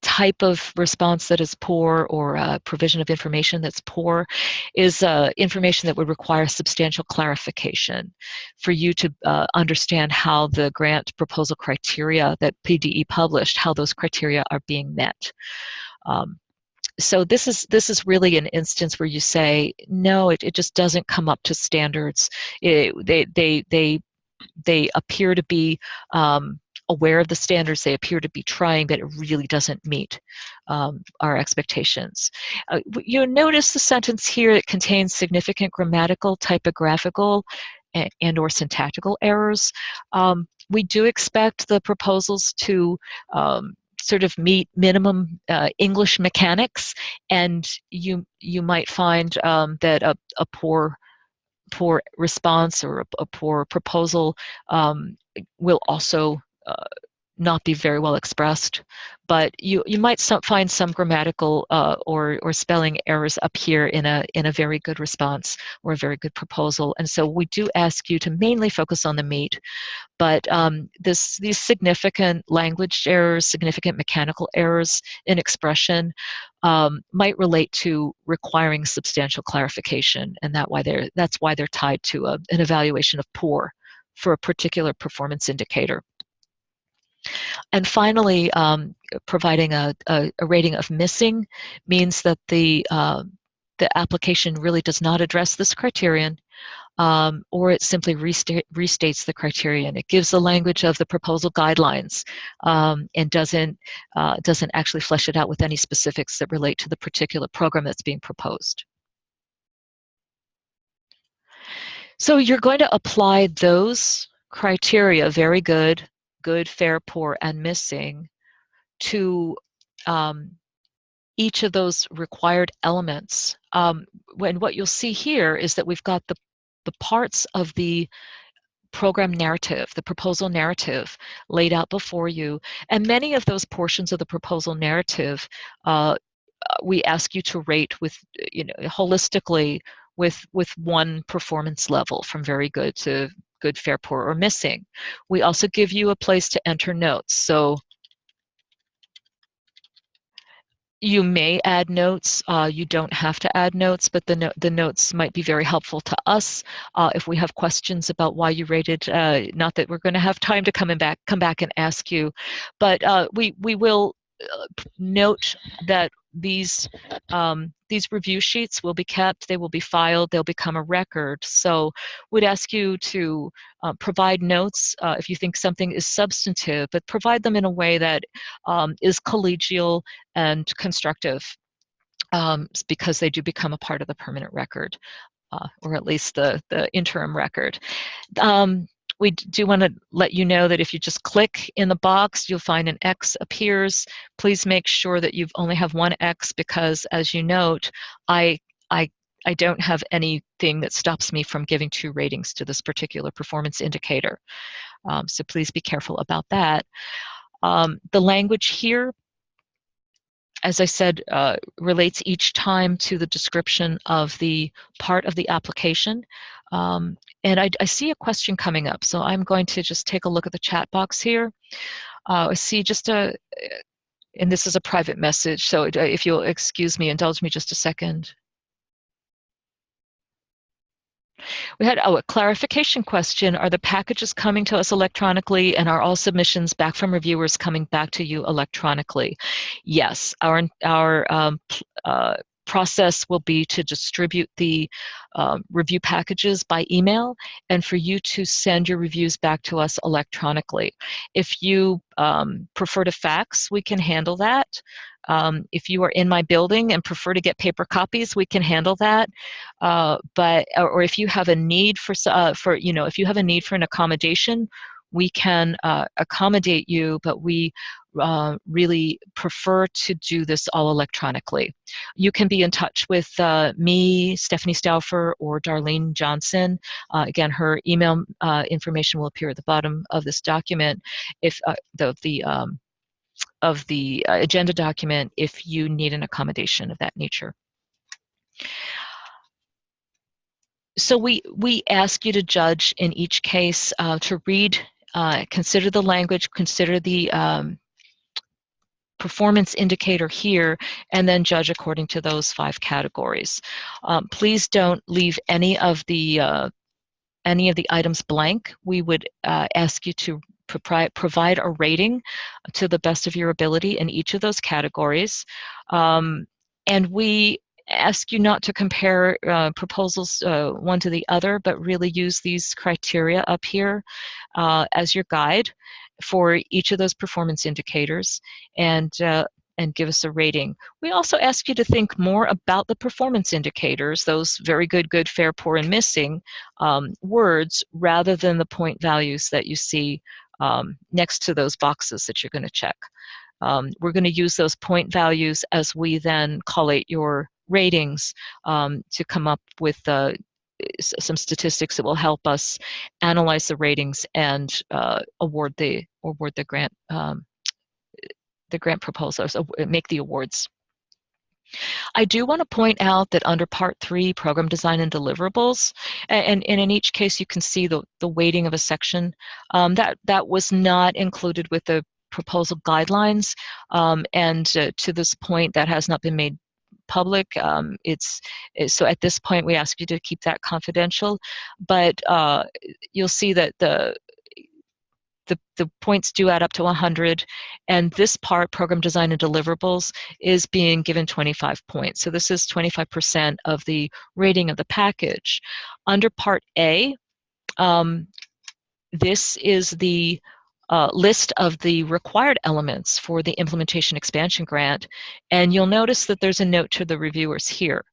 type of response that is poor, or provision of information that's poor, is information that would require substantial clarification for you to understand how the grant proposal criteria that PDE published, how those criteria are being met. So this is really an instance where you say, no, it just doesn't come up to standards. They appear to be aware of the standards, they appear to be trying, but it really doesn't meet our expectations. You'll notice the sentence here, it contains significant grammatical, typographical, and or syntactical errors. We do expect the proposals to sort of meet minimum English mechanics, and you might find that a poor response or a poor proposal will also not be very well expressed, but you might find some grammatical or spelling errors up here in a very good response or a very good proposal. And so we do ask you to mainly focus on the meat, but these significant language errors, significant mechanical errors in expression might relate to requiring substantial clarification, and that's why they're tied to an evaluation of poor for a particular performance indicator. And finally, providing a rating of missing means that the application really does not address this criterion, or it simply restates the criterion. It gives the language of the proposal guidelines and doesn't actually flesh it out with any specifics that relate to the particular program that's being proposed. So you're going to apply those criteria, very good, fair, poor, and missing, to each of those required elements. When what you'll see here is that we've got the parts of the program narrative, the proposal narrative, laid out before you, and many of those portions of the proposal narrative we ask you to rate with, holistically with one performance level, from very good to good, fair, poor, or missing. We also give you a place to enter notes. So you may add notes. You don't have to add notes, but the notes might be very helpful to us if we have questions about why you rated. Not that we're going to have time to come back and ask you, but we will note that these review sheets will be kept, they will be filed, they'll become a record. So we'd ask you to provide notes if you think something is substantive, but provide them in a way that is collegial and constructive, because they do become a part of the permanent record, or at least the interim record. We do want to let you know that if you just click in the box, you'll find an X appears. Please make sure that you only have one X, because as you note, I don't have anything that stops me from giving 2 ratings to this particular performance indicator. So please be careful about that. The language here, as I said, relates each time to the description of the part of the application. And I see a question coming up, so I'm going to just take a look at the chat box here. I see and this is a private message, so if you'll excuse me, indulge me just a second. We had a clarification question. Are the packages coming to us electronically, and are all submissions back from reviewers coming back to you electronically? Yes, our process will be to distribute the review packages by email, and for you to send your reviews back to us electronically. If you prefer to fax, we can handle that. If you are in my building and prefer to get paper copies, we can handle that. Or if you have a need for if you have a need for an accommodation, we can accommodate you, but we really prefer to do this all electronically. You can be in touch with me, Stephanie Stauffer, or Darlene Johnson. Again, her email information will appear at the bottom of this document, if of the agenda document, if you need an accommodation of that nature. So we ask you to judge in each case, to read, consider the language, consider the performance indicator here, and then judge according to those 5 categories. Please don't leave any of the items blank. We would ask you to provide a rating to the best of your ability in each of those categories. And we ask you not to compare proposals one to the other, but really use these criteria up here as your guide. for each of those performance indicators and give us a rating. We also ask you to think more about the performance indicators, those very good, good, fair, poor, and missing words, rather than the point values that you see next to those boxes that you're going to check. We're going to use those point values as we then collate your ratings to come up with some statistics that will help us analyze the ratings and award the grant proposals, make the awards. I do want to point out that under Part 3, Program Design and Deliverables, and in each case you can see the weighting of a section, that was not included with the proposal guidelines, and to this point that has not been made public. So at this point we ask you to keep that confidential, but you'll see that the points do add up to 100, and this part, Program Design and Deliverables, is being given 25 points. So this is 25% of the rating of the package. Under Part A, this is the list of the required elements for the Implementation Expansion Grant, and you'll notice that there's a note to the reviewers here.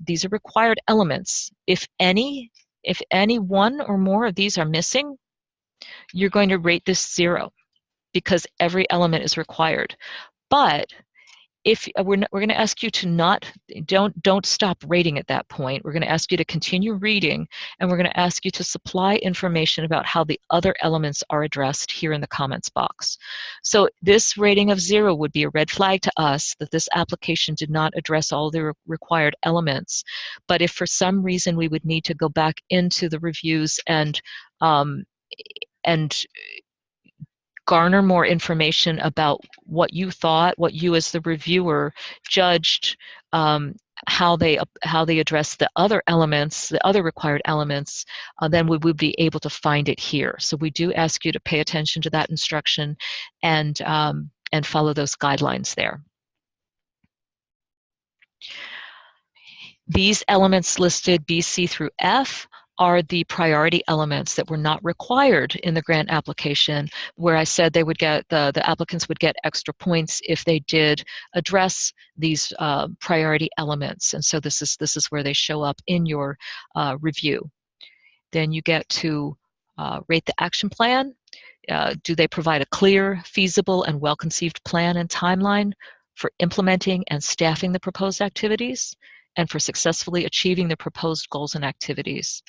These are required elements. If any one or more of these are missing, you're going to rate this 0 because every element is required. But if we're going to ask you to don't stop rating at that point. We're going to ask you to continue reading, and we're going to ask you to supply information about how the other elements are addressed here in the comments box. So this rating of 0 would be a red flag to us that this application did not address all the required elements. But if for some reason we would need to go back into the reviews and garner more information about what you thought, what you as the reviewer judged, how they address the other elements, the other required elements, then we would be able to find it here. So we do ask you to pay attention to that instruction and follow those guidelines there. These elements listed B, C through F are the priority elements that were not required in the grant application, where I said they would get the applicants would get extra points if they did address these priority elements. And so this is where they show up in your review. Then you get to rate the action plan. Do they provide a clear, feasible, and well-conceived plan and timeline for implementing and staffing the proposed activities, and for successfully achieving the proposed goals and activities?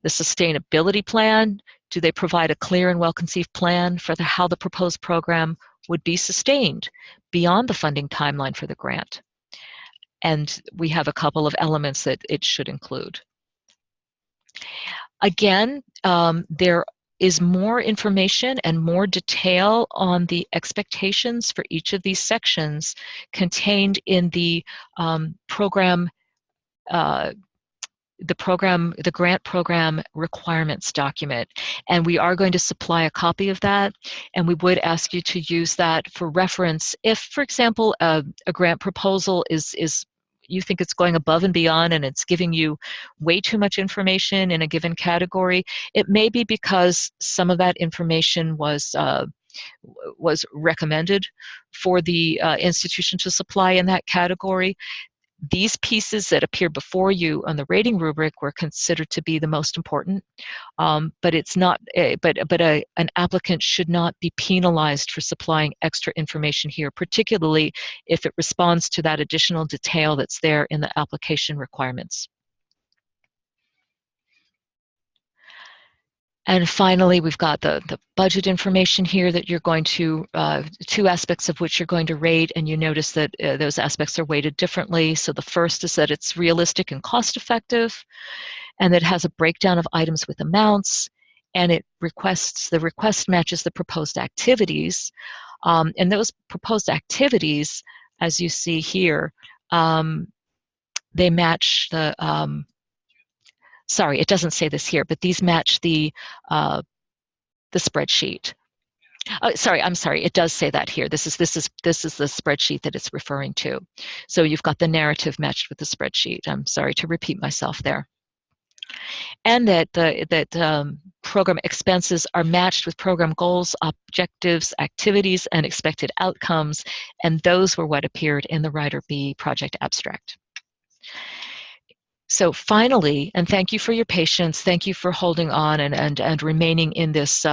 The sustainability plan, do they provide a clear and well-conceived plan for how the proposed program would be sustained beyond the funding timeline for the grant? And we have a couple of elements that it should include. Again, there is more information and more detail on the expectations for each of these sections contained in the grant program requirements document, and we are going to supply a copy of that, and we would ask you to use that for reference if, for example, a grant proposal is you think it's going above and beyond and it's giving you way too much information in a given category. It may be because some of that information was recommended for the institution to supply in that category. These pieces that appear before you on the rating rubric were considered to be the most important, but it's not. An applicant should not be penalized for supplying extra information here, particularly if it responds to that additional detail that's there in the application requirements. And finally, we've got the budget information here that you're going to, two aspects of which you're going to rate, and you notice that those aspects are weighted differently. So the first is that it's realistic and cost effective, and that it has a breakdown of items with amounts, and the request matches the proposed activities. And those proposed activities, as you see here, they match the, sorry, it doesn't say this here, but these match the spreadsheet. Sorry, I'm sorry. It does say that here. This is the spreadsheet that it's referring to. So you've got the narrative matched with the spreadsheet. I'm sorry to repeat myself there. and that program expenses are matched with program goals, objectives, activities, and expected outcomes, and those were what appeared in the Writer B project abstract. So finally, and thank you for your patience, thank you for holding on and remaining in this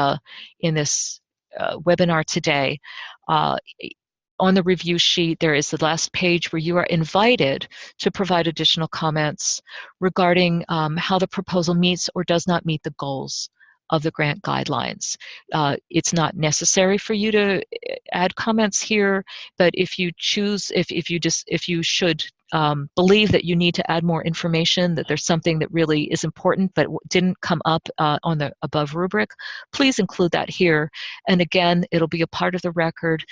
webinar today. On the review sheet, there is the last page where you are invited to provide additional comments regarding how the proposal meets or does not meet the goals of the grant guidelines. It's not necessary for you to add comments here, but if you choose, if you should believe that you need to add more information, that there's something that really is important but didn't come up on the above rubric, please include that here. And again, it'll be a part of the record,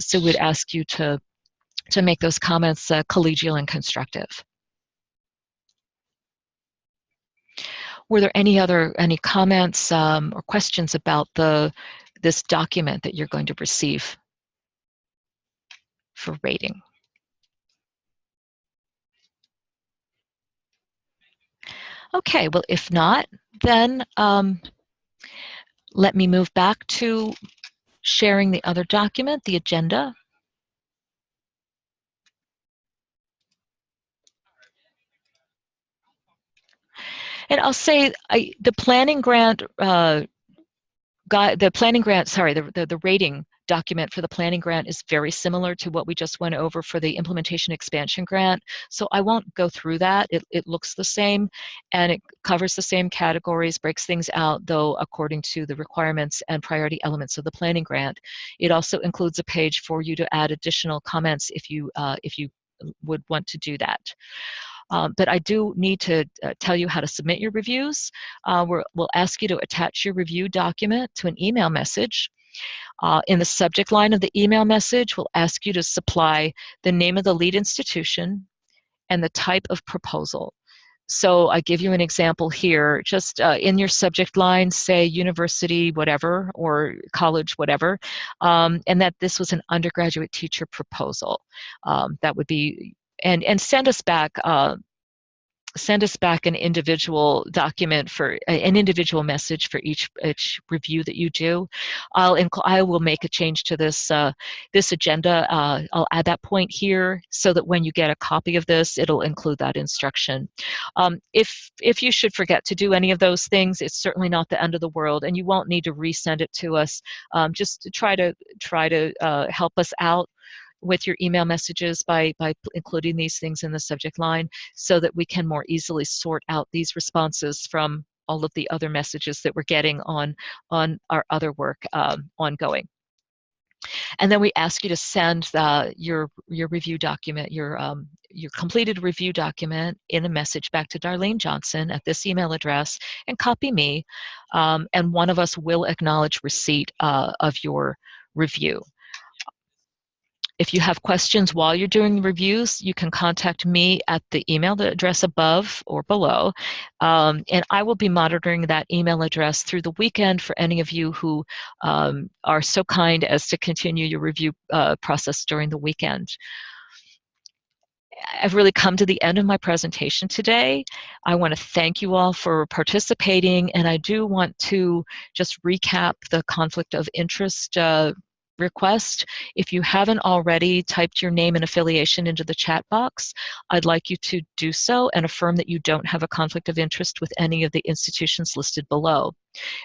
so we'd ask you to make those comments collegial and constructive. Were there any comments or questions about this document that you're going to receive for rating? Okay, well, if not, then let me move back to sharing the other document, the agenda. And I'll say the planning grant the rating document for the planning grant is very similar to what we just went over for the implementation expansion grant. So I won't go through that. It looks the same and it covers the same categories, breaks things out, though according to the requirements and priority elements of the planning grant. It also includes a page for you to add additional comments if you would want to do that. But I do need to tell you how to submit your reviews. We'll ask you to attach your review document to an email message. In the subject line of the email message, we'll ask you to supply the name of the lead institution and the type of proposal. So I give you an example here. Just in your subject line, say university whatever or college whatever, and that this was an undergraduate teacher proposal. That would be, and send us back an individual document for an individual message for each review that you do. I will make a change to this this agenda. I'll add that point here so that when you get a copy of this, it'll include that instruction. If you should forget to do any of those things, it's certainly not the end of the world, and you won't need to resend it to us. Just try to help us out with your email messages by including these things in the subject line so that we can more easily sort out these responses from all of the other messages that we're getting on our other work ongoing. And then we ask you to send your review document, your completed review document in a message back to Darlene Johnson at this email address and copy me, and one of us will acknowledge receipt of your review. If you have questions while you're doing the reviews, you can contact me at the email address above or below, and I will be monitoring that email address through the weekend for any of you who are so kind as to continue your review process during the weekend. I've really come to the end of my presentation today. I want to thank you all for participating, and I do want to just recap the conflict of interest request. If you haven't already typed your name and affiliation into the chat box, I'd like you to do so and affirm that you don't have a conflict of interest with any of the institutions listed below.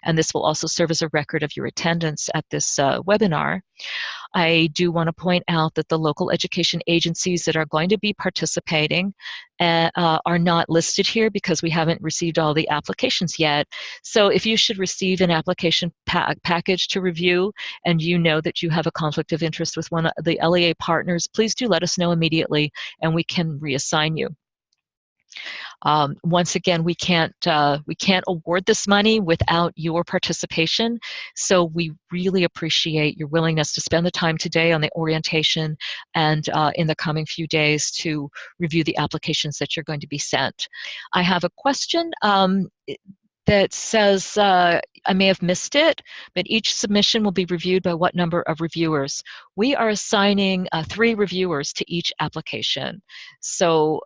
And this will also serve as a record of your attendance at this webinar. I do want to point out that the local education agencies that are going to be participating are not listed here because we haven't received all the applications yet. So if you should receive an application package to review and you know that you have a conflict of interest with one of the LEA partners, please do let us know immediately and we can reassign you. Once again, we can't award this money without your participation, so we really appreciate your willingness to spend the time today on the orientation and in the coming few days to review the applications that you're going to be sent. I have a question that says, I may have missed it, but each submission will be reviewed by what number of reviewers? We are assigning 3 reviewers to each application. So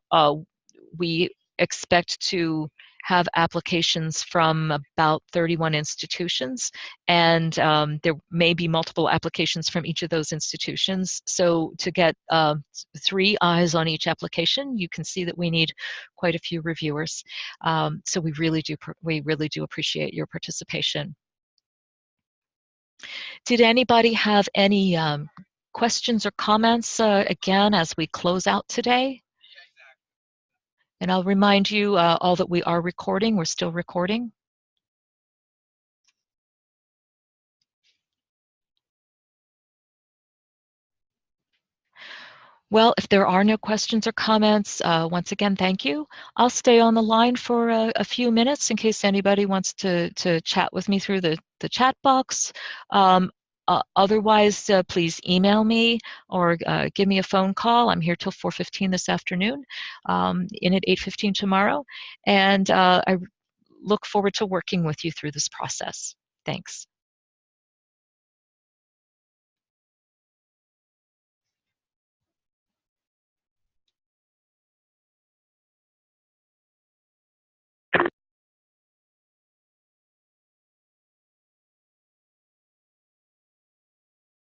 we expect to have applications from about 31 institutions, and there may be multiple applications from each of those institutions. So to get 3 eyes on each application, you can see that we need quite a few reviewers. So we really do appreciate your participation. Did anybody have any questions or comments again as we close out today? And I'll remind you all that we are recording. We're still recording. Well, if there are no questions or comments, once again, thank you. I'll stay on the line for a few minutes in case anybody wants to chat with me through the chat box. Otherwise, please email me or give me a phone call. I'm here till 4:15 this afternoon, in at 8:15 tomorrow. And I look forward to working with you through this process. Thanks.